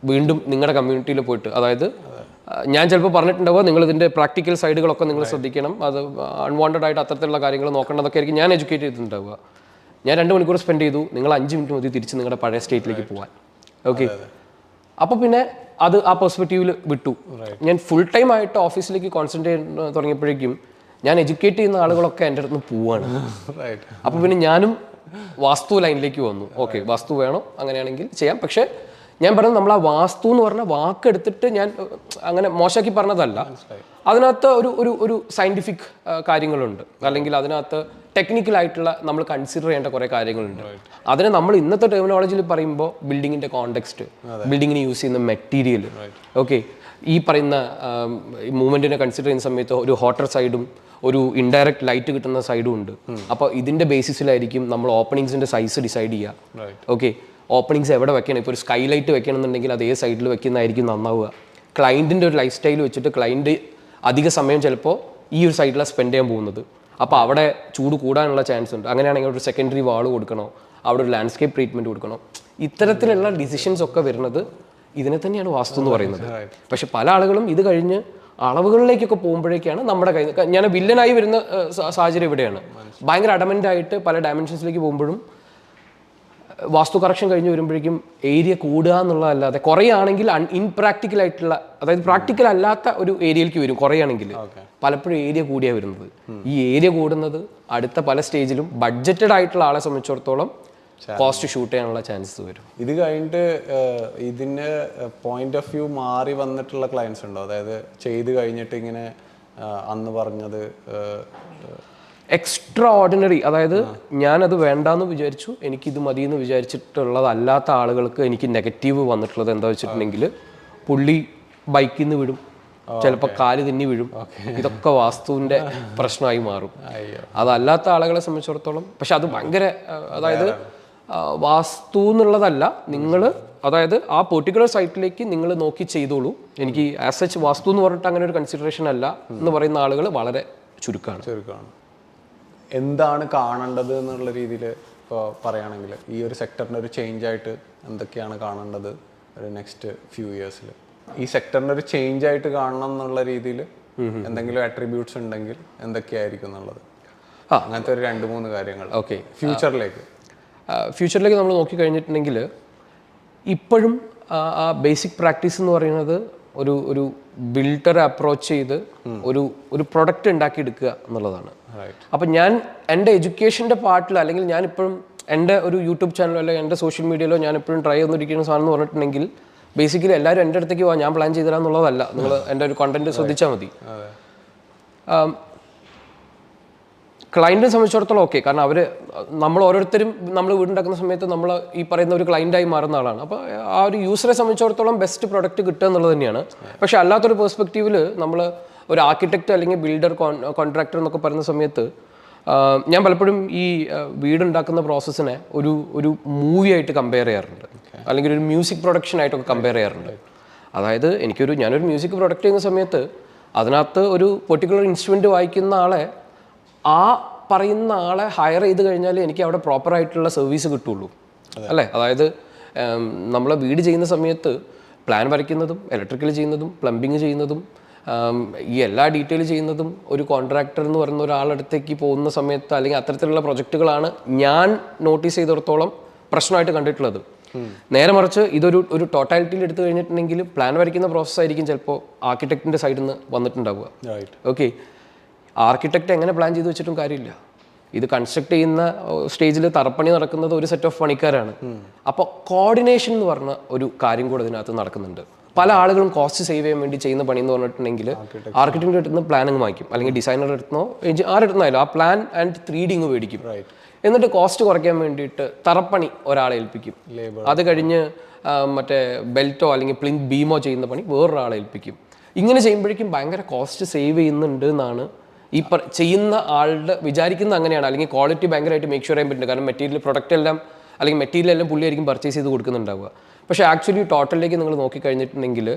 വീണ്ടും നിങ്ങളുടെ കമ്മ്യൂണിറ്റിയിൽ പോയിട്ട്, അതായത് ഞാൻ ചിലപ്പോൾ പറഞ്ഞിട്ടുണ്ടാവുക നിങ്ങൾ ഇതിൻ്റെ പ്രാക്ടിക്കൽ സൈഡുകളൊക്കെ നിങ്ങൾ ശ്രദ്ധിക്കണം, അത് അൺവാണ്ടഡ് ആയിട്ട് അത്തരത്തിലുള്ള കാര്യങ്ങൾ നോക്കേണ്ടതൊക്കെ ആയിരിക്കും ഞാൻ എഡ്യൂക്കേറ്റ് ചെയ്തിട്ടുണ്ടാവുക. ഞാൻ 2 മണിക്കൂർ സ്പെൻഡ് ചെയ്തു, നിങ്ങൾ 5 മിനിറ്റ് മതി തിരിച്ച് നിങ്ങളുടെ പഴയ സ്റ്റേറ്റിലേക്ക് പോകാൻ. ഓക്കെ. അപ്പോൾ പിന്നെ അത് ആ പെർസ്പെക്റ്റീവിൽ വിട്ടു. ഞാൻ ഫുൾ ടൈം ആയിട്ട് ഓഫീസിലേക്ക് കോൺസെൻട്രേറ്റ് ചെയ്യാൻ തുടങ്ങിയപ്പോഴേക്കും ഞാൻ എഡ്യൂക്കേറ്റ് ചെയ്യുന്ന ആളുകളൊക്കെ എൻ്റെ അടുത്ത് പോവാണ്. അപ്പോൾ പിന്നെ ഞാനും വാസ്തു ലൈനിലേക്ക് വന്നു. ഓക്കെ, വാസ്തു വേണം, അങ്ങനെയാണെങ്കിൽ ചെയ്യാം. പക്ഷേ ഞാൻ പറയുന്നത് നമ്മൾ ആ വാസ്തു എന്ന് പറഞ്ഞ വാക്കെടുത്തിട്ട് ഞാൻ അങ്ങനെ മോശമാക്കി പറഞ്ഞതല്ല. അതിനകത്ത് ഒരു സയൻറ്റിഫിക് കാര്യങ്ങളുണ്ട്, അല്ലെങ്കിൽ അതിനകത്ത് ടെക്നിക്കലായിട്ടുള്ള നമ്മൾ കൺസിഡർ ചെയ്യേണ്ട കുറേ കാര്യങ്ങളുണ്ട്. അതിനെ നമ്മൾ ഇന്നത്തെ ടെർമിനോളജിയിൽ പറയുമ്പോൾ ബിൽഡിങ്ങിൻ്റെ കോണ്ടെക്സ്റ്റ്, ബിൽഡിങ്ങിന് യൂസ് ചെയ്യുന്ന മെറ്റീരിയൽ, ഓക്കെ, ഈ പറയുന്ന മൂവ്മെൻറ്റിനെ കൺസിഡർ ചെയ്യുന്ന സമയത്ത് ഒരു ഹോട്ടർ സൈഡും ഒരു ഇൻഡയറക്റ്റ് ലൈറ്റ് കിട്ടുന്ന സൈഡും ഉണ്ട്. അപ്പോൾ ഇതിൻ്റെ ബേസിസിലായിരിക്കും നമ്മൾ ഓപ്പണിങ്സിൻ്റെ സൈസ് ഡിസൈഡ് ചെയ്യുക. ഓക്കെ, ഓപ്പണിങ്സ് എവിടെ വെക്കണം, ഇപ്പോൾ ഒരു സ്കൈ ലൈറ്റ് വെക്കണമെന്നുണ്ടെങ്കിൽ അത് ഏത് സൈഡിൽ വെക്കുന്നതായിരിക്കും നന്നാവുക. ക്ലയൻറ്റിൻ്റെ ഒരു ലൈഫ് സ്റ്റൈൽ വെച്ചിട്ട് ക്ലയൻറ്റ് അധിക സമയം ചിലപ്പോൾ ഈ ഒരു സൈഡിലാണ് സ്പെൻഡ് ചെയ്യാൻ പോകുന്നത്. അപ്പോൾ അവിടെ ചൂട് കൂടാനുള്ള ചാൻസ് ഉണ്ട്. അങ്ങനെയാണെങ്കിൽ ഒരു സെക്കൻഡറി വാൾ കൊടുക്കണോ, അവിടെ ഒരു ലാൻഡ്സ്കേപ്പ് ട്രീറ്റ്മെൻറ്റ് കൊടുക്കണോ, ഇത്തരത്തിലുള്ള ഡിസിഷൻസ് ഒക്കെ വരുന്നത് ഇതിനെ തന്നെയാണ് വാസ്തു എന്ന് പറയുന്നത്. പക്ഷെ പല ആളുകളും ഇത് കഴിഞ്ഞ് അളവുകളിലേക്കൊക്കെ പോകുമ്പോഴേക്കാണ് നമ്മുടെ കയ്യിൽ ഞാൻ വില്ലനായി വരുന്ന സാഹചര്യം ഇവിടെയാണ്. ഭയങ്കര അഡമൻ്റ് ആയിട്ട് പല ഡയമെൻഷൻസിലേക്ക് പോകുമ്പോഴും വാസ്തു കറക്ഷൻ കഴിഞ്ഞ് വരുമ്പോഴേക്കും ഏരിയ കൂടുക എന്നുള്ളതല്ലാതെ കുറയാണെങ്കിൽ ഇൻപ്രാക്ടിക്കൽ ആയിട്ടുള്ള, അതായത് പ്രാക്ടിക്കൽ അല്ലാത്ത ഒരു ഏരിയയിലേക്ക് വരും. കുറയാണെങ്കിൽ പലപ്പോഴും ഏരിയ കൂടിയാണ് വരുന്നത്. ഈ ഏരിയ കൂടുന്നത് അടുത്ത പല സ്റ്റേജിലും ബഡ്ജറ്റഡ് ആയിട്ടുള്ള ആളെ സംബന്ധിച്ചിടത്തോളം കോസ്റ്റ് ഷൂട്ട് ചെയ്യാനുള്ള ചാൻസസ് വരും. ഇത് കഴിഞ്ഞിട്ട് ഇതിൻ്റെ പോയിന്റ് ഓഫ് വ്യൂ മാറി വന്നിട്ടുള്ള ക്ലയൻസ് ഉണ്ടോ? അതായത് ചെയ്ത് കഴിഞ്ഞിട്ട് ഇങ്ങനെ അന്ന് പറഞ്ഞത് എക്സ്ട്രാ ഓർഡിനറി, അതായത് ഞാനത് വേണ്ടാന്ന് വിചാരിച്ചു, എനിക്കിത് മതി എന്ന് വിചാരിച്ചിട്ടുള്ളതല്ലാത്ത ആളുകൾക്ക് എനിക്ക് നെഗറ്റീവ് വന്നിട്ടുള്ളത് എന്താ വെച്ചിട്ടുണ്ടെങ്കിൽ, പുള്ളി ബൈക്കിൽ നിന്ന് വിടും, ചിലപ്പോൾ കാല് തെന്നി വീഴും. ഇതൊക്കെ വാസ്തുവിൻ്റെ പ്രശ്നമായി മാറും. അതല്ലാത്ത ആളുകളെ സംബന്ധിച്ചിടത്തോളം പക്ഷെ അത് ഭയങ്കര, അതായത് വാസ്തു എന്നുള്ളതല്ല, നിങ്ങൾ അതായത് ആ പെർട്ടിക്കുലർ സൈറ്റിലേക്ക് നിങ്ങൾ നോക്കി ചെയ്തോളൂ, എനിക്ക് ആസ് സച്ച് വാസ്തു എന്ന് പറഞ്ഞിട്ട് അങ്ങനെ ഒരു കൺസിഡറേഷൻ അല്ല എന്ന് പറയുന്ന ആളുകൾ വളരെ ചുരുക്കമാണ്. എന്താണ് കാണേണ്ടത് എന്നുള്ള രീതിയിൽ ഇപ്പോൾ പറയുകയാണെങ്കിൽ ഈ ഒരു സെക്ടറിൻ്റെ ഒരു ചേഞ്ച് ആയിട്ട് എന്തൊക്കെയാണ് കാണേണ്ടത് ഒരു നെക്സ്റ്റ് ഫ്യൂ ഇയേഴ്സിൽ? ഈ സെക്ടറിൻ്റെ ഒരു ചേഞ്ച് ആയിട്ട് കാണണം എന്നുള്ള രീതിയിൽ എന്തെങ്കിലും അട്രിബ്യൂട്ട്സ് ഉണ്ടെങ്കിൽ എന്തൊക്കെയായിരിക്കും എന്നുള്ളത്, അങ്ങനത്തെ ഒരു 2-3 കാര്യങ്ങൾ. ഓക്കെ, ഫ്യൂച്ചറിലേക്ക് നമ്മൾ നോക്കിക്കഴിഞ്ഞിട്ടുണ്ടെങ്കിൽ ഇപ്പോഴും ആ ബേസിക് പ്രാക്ടീസ് എന്ന് പറയുന്നത് ഒരു ബിൽഡറെ അപ്രോച്ച് ചെയ്ത് ഒരു പ്രൊഡക്റ്റ് ഉണ്ടാക്കിയെടുക്കുക എന്നുള്ളതാണ്. അപ്പം ഞാൻ എൻ്റെ എഡ്യൂക്കേഷൻ്റെ പാർട്ടിൽ, അല്ലെങ്കിൽ ഞാനിപ്പോഴും എൻ്റെ ഒരു യൂട്യൂബ് ചാനലോ അല്ലെങ്കിൽ എൻ്റെ സോഷ്യൽ മീഡിയയിലോ ഞാൻ എപ്പോഴും ട്രൈ ചെയ്തിരിക്കുന്ന സാധനം എന്ന് പറഞ്ഞിട്ടുണ്ടെങ്കിൽ ബേസിക്കലി എല്ലാവരും എൻ്റെ അടുത്തേക്ക് പോകാം, ഞാൻ പ്ലാൻ ചെയ്തു തരാമെന്നുള്ളതല്ല. നിങ്ങൾ എൻ്റെ ഒരു കണ്ടന്റ് ശ്രദ്ധിച്ചാൽ മതി. ക്ലയൻറ്റിനെ സംബന്ധിച്ചിടത്തോളം ഓക്കെ, കാരണം നമ്മൾ ഓരോരുത്തരും നമ്മൾ വീടുണ്ടാക്കുന്ന സമയത്ത് നമ്മൾ ഈ പറയുന്ന ഒരു ക്ലയൻറ്റായി മാറുന്ന ആളാണ്. അപ്പോൾ ആ ഒരു യൂസറെ സംബന്ധിച്ചിടത്തോളം ബെസ്റ്റ് പ്രൊഡക്റ്റ് കിട്ടുക എന്നുള്ളത് തന്നെയാണ്. പക്ഷേ അല്ലാത്തൊരു പെർസ്പെക്റ്റീവിൽ നമ്മൾ ഒരു ആർക്കിടെക്റ്റ് അല്ലെങ്കിൽ ബിൽഡർ കോൺട്രാക്ടർ എന്നൊക്കെ പറയുന്ന സമയത്ത് ഞാൻ പലപ്പോഴും ഈ വീടുണ്ടാക്കുന്ന പ്രോസസ്സിനെ ഒരു മൂവി ആയിട്ട് കമ്പയർ ചെയ്യാറുണ്ട്, അല്ലെങ്കിൽ ഒരു മ്യൂസിക് പ്രൊഡക്ഷൻ ആയിട്ടൊക്കെ കമ്പയർ ചെയ്യാറുണ്ട്. അതായത് ഞാനൊരു മ്യൂസിക് പ്രൊഡക്റ്റ് ചെയ്യുന്ന സമയത്ത് അതിനകത്ത് ഒരു പെർട്ടിക്കുലർ ഇൻസ്ട്രുമെൻ്റ് വായിക്കുന്ന ആളെ ആ പറയുന്ന ആളെ ഹയർ ചെയ്ത് കഴിഞ്ഞാൽ എനിക്ക് അവിടെ പ്രോപ്പറായിട്ടുള്ള സർവീസ് കിട്ടുള്ളൂ അല്ലേ. അതായത് നമ്മളെ വീട് ചെയ്യുന്ന സമയത്ത് പ്ലാൻ വരയ്ക്കുന്നതും ഇലക്ട്രിക്കൽ ചെയ്യുന്നതും പ്ലംബിങ് ചെയ്യുന്നതും ഈ എല്ലാ ഡീറ്റെയിൽ ചെയ്യുന്നതും ഒരു കോൺട്രാക്ടർ എന്ന് പറയുന്ന ഒരാളടുത്തേക്ക് പോകുന്ന സമയത്ത് അല്ലെങ്കിൽ അത്തരത്തിലുള്ള പ്രൊജക്റ്റുകളാണ് ഞാൻ നോട്ടീസ് ചെയ്തിടത്തോളം പ്രശ്നമായിട്ട് കണ്ടിട്ടുള്ളത്. നേരെ മറിച്ച് ഇതൊരു ടോട്ടാലിറ്റിയിൽ എടുത്തു കഴിഞ്ഞിട്ടുണ്ടെങ്കിൽ പ്ലാൻ വരയ്ക്കുന്ന പ്രോസസ്സായിരിക്കും ചിലപ്പോൾ ആർക്കിടെക്റ്റിൻ്റെ സൈഡിൽ നിന്ന് വന്നിട്ടുണ്ടാവുക. ഓക്കെ, ആർക്കിടെക്റ്റ് എങ്ങനെ പ്ലാൻ ചെയ്ത് വെച്ചിട്ടും കാര്യമില്ല. ഇത് കൺസ്ട്രക്ട് ചെയ്യുന്ന സ്റ്റേജിൽ തറപ്പണി നടക്കുന്നത് ഒരു സെറ്റ് ഓഫ് പണിക്കാരാണ്. അപ്പോൾ കോർഡിനേഷൻ എന്ന് പറഞ്ഞ ഒരു കാര്യം കൂടെ ഇതിനകത്ത് നടക്കുന്നുണ്ട്. പല ആളുകളും കോസ്റ്റ് സേവ് ചെയ്യാൻ വേണ്ടി ചെയ്യുന്ന പണി എന്ന് പറഞ്ഞിട്ടുണ്ടെങ്കിൽ ആർക്കിടെക്റ്റിൻ്റെ അടുത്ത് നിന്ന് പ്ലാനിങ് വാങ്ങിക്കും, അല്ലെങ്കിൽ ഡിസൈനറുടെ അടുത്തുനിന്നോ ആരെടുത്തുനിന്നായാലും ആ പ്ലാൻ ആൻഡ് 3D മേടിക്കും. എന്നിട്ട് കോസ്റ്റ് കുറയ്ക്കാൻ വേണ്ടിയിട്ട് തറപ്പണി ഒരാളെ ഏൽപ്പിക്കും. അത് കഴിഞ്ഞ് മറ്റേ ബെൽറ്റോ അല്ലെങ്കിൽ പ്ലിന്ത് ബീമോ ചെയ്യുന്ന പണി വേറൊരാളെ ഏൽപ്പിക്കും. ഇങ്ങനെ ചെയ്യുമ്പോഴേക്കും ഭയങ്കര കോസ്റ്റ് സേവ് ചെയ്യുന്നുണ്ട് എന്നാണ് ഈ ചെയ്യുന്ന ആളുടെ വിചാരിക്കുന്നത്. അങ്ങനെയാണ്, അല്ലെങ്കിൽ ക്വാളിറ്റി ഭയങ്കരമായിട്ട് മേക്ക് ഷുവർ ചെയ്യാൻ പറ്റുന്നുണ്ട്. കാരണം മെറ്റീരിയൽ എല്ലാം പുള്ളിയായിരിക്കും പർച്ചേസ് ചെയ്ത് കൊടുക്കുന്നുണ്ടാവുക. പക്ഷേ ആക്ച്വലി ടോട്ടലിലേക്ക് നിങ്ങൾ നോക്കിക്കഴിഞ്ഞിട്ടുണ്ടെങ്കിൽ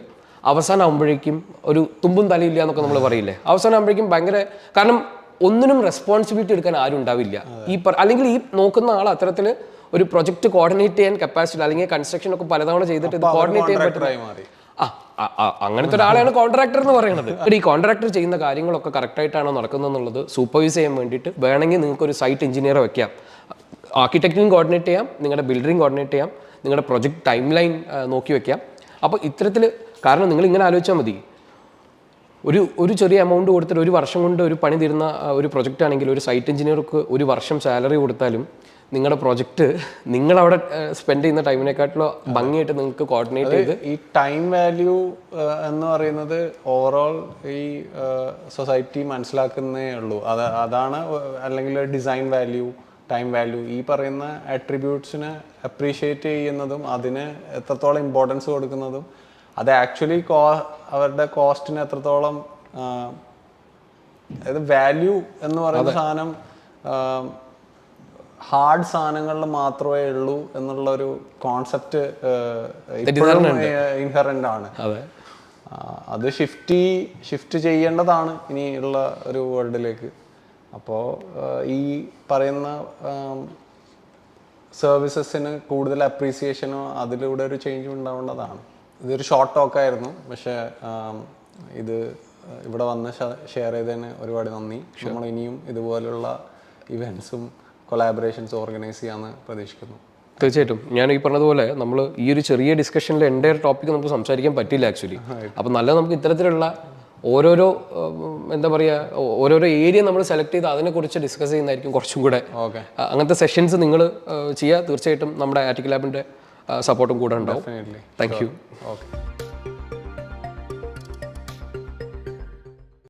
അവസാനം ആകുമ്പോഴേക്കും ഒരു തുമ്പും തലയില്ല എന്നൊക്കെ നമ്മൾ പറയില്ലേ, അവസാനം ആകുമ്പോഴേക്കും ഭയങ്കര, കാരണം ഒന്നിനും റെസ്പോൺസിബിലിറ്റി എടുക്കാൻ ആരും ഉണ്ടാവില്ല. അല്ലെങ്കിൽ ഈ നോക്കുന്ന ആൾ അത്തരത്തിൽ ഒരു പ്രൊജക്ട് കോർഡിനേറ്റ് ചെയ്യാൻ കപ്പാസിറ്റി, അല്ലെങ്കിൽ കൺസ്ട്രക്ഷൻ ഒക്കെ പലതവണ ചെയ്തിട്ട് ഇത് കോർഡിനേറ്റ് ചെയ്യാൻ പറ്റുന്ന അങ്ങനത്തെ ഒരാളെയാണ് കോൺട്രാക്ടർ എന്ന് പറയുന്നത്. ഈ കോൺട്രാക്ടർ ചെയ്യുന്ന കാര്യങ്ങളൊക്കെ കറക്റ്റായിട്ടാണോ നടക്കുന്നത് എന്നുള്ളത് സൂപ്പർവൈസ് ചെയ്യാൻ വേണ്ടിയിട്ട് വേണമെങ്കിൽ നിങ്ങൾക്ക് ഒരു സൈറ്റ് എഞ്ചിനീയറെ വെക്കാം. ആർക്കിടെക്റ്റിനും കോർഡിനേറ്റ് ചെയ്യാം, നിങ്ങളുടെ ബിൽഡറിങ് കോർഡിനേറ്റ് ചെയ്യാം, നിങ്ങളുടെ പ്രൊജക്ട് ടൈം ലൈൻ നോക്കി വെക്കാം. അപ്പോൾ ഇത്തരത്തിൽ, കാരണം നിങ്ങൾ ഇങ്ങനെ ആലോചിച്ചാൽ മതി, ഒരു ചെറിയ എമൗണ്ട് കൊടുത്തിട്ട് ഒരു വർഷം കൊണ്ട് ഒരു പണി തരുന്ന ഒരു പ്രൊജക്റ്റ് ആണെങ്കിൽ ഒരു സൈറ്റ് എഞ്ചിനീയർക്ക് ഒരു വർഷം സാലറി കൊടുത്താലും നിങ്ങളുടെ പ്രൊജക്റ്റ് നിങ്ങളവിടെ സ്പെൻഡ് ചെയ്യുന്ന ടൈമിനെക്കാട്ടിലോ ഭംഗിയായിട്ട് നിങ്ങൾക്ക് കോർഡിനേറ്റ് ചെയ്ത് ഈ ടൈം വാല്യൂ എന്ന് പറയുന്നത് ഓവറോൾ ഈ സൊസൈറ്റി മനസ്സിലാക്കുന്നേ ഉള്ളൂ. അതാണ്, അല്ലെങ്കിൽ ഡിസൈൻ വാല്യൂ, ടൈം വാല്യൂ, ഈ പറയുന്ന അട്രിബ്യൂട്ട്സിനെ അപ്രീഷിയേറ്റ് ചെയ്യുന്നതും അതിന് എത്രത്തോളം ഇമ്പോർട്ടൻസ് കൊടുക്കുന്നതും അത് ആക്ച്വലി അവരുടെ കോസ്റ്റിന് എത്രത്തോളം, അതായത് വാല്യൂ എന്ന് പറയുന്ന സാധനം ഹാർഡ് സാധനങ്ങളിൽ മാത്രമേ ഉള്ളൂ എന്നുള്ള ഒരു കോൺസെപ്റ്റ് ഇൻഹറന്റ് ആണ്. അത് ഷിഫ്റ്റ് ചെയ്യേണ്ടതാണ് ഇനിയുള്ള ഒരു വേൾഡിലേക്ക്. അപ്പോൾ ഈ പറയുന്ന സർവീസസിന് കൂടുതൽ അപ്രീസിയേഷനോ അതിലൂടെ ഒരു ചേഞ്ചും ഉണ്ടാവേണ്ടതാണ്. ഇതൊരു ഷോർട്ട് ടോക്കായിരുന്നു, പക്ഷേ ഇത് ഇവിടെ വന്ന് ഷെയർ ചെയ്തതിന് ഒരുപാട് നന്ദി. നമ്മൾ ഇനിയും ഇതുപോലുള്ള ഇവൻറ്റ്സും കൊളാബറേഷൻസ് ഓർഗനൈസ് ചെയ്യാമെന്ന് പ്രതീക്ഷിക്കുന്നു. തീർച്ചയായിട്ടും ഞാൻ ഈ പറഞ്ഞതുപോലെ നമ്മൾ ഈ ഒരു ചെറിയ ഡിസ്കഷനിൽ എൻ്റയർ ടോപ്പിക്ക് നമുക്ക് സംസാരിക്കാൻ പറ്റില്ല ആക്ച്വലി. അപ്പം നല്ല നമുക്ക് ഇത്തരത്തിലുള്ള ഓരോരോ എന്താ പറയുക, ഓരോരോ ഏരിയ നമ്മൾ സെലക്ട് ചെയ്ത് അതിനെക്കുറിച്ച് ഡിസ്കസ് ചെയ്യുന്നതായിരിക്കും കുറച്ചും കൂടെ. അങ്ങനത്തെ സെഷൻസ് നിങ്ങൾ ചെയ്യുക. തീർച്ചയായിട്ടും നമ്മുടെ ആറ്റിക് ലാബിൻ്റെ സപ്പോർട്ടും കൂടെ ഉണ്ടാവും. Thank you. ഓക്കെ.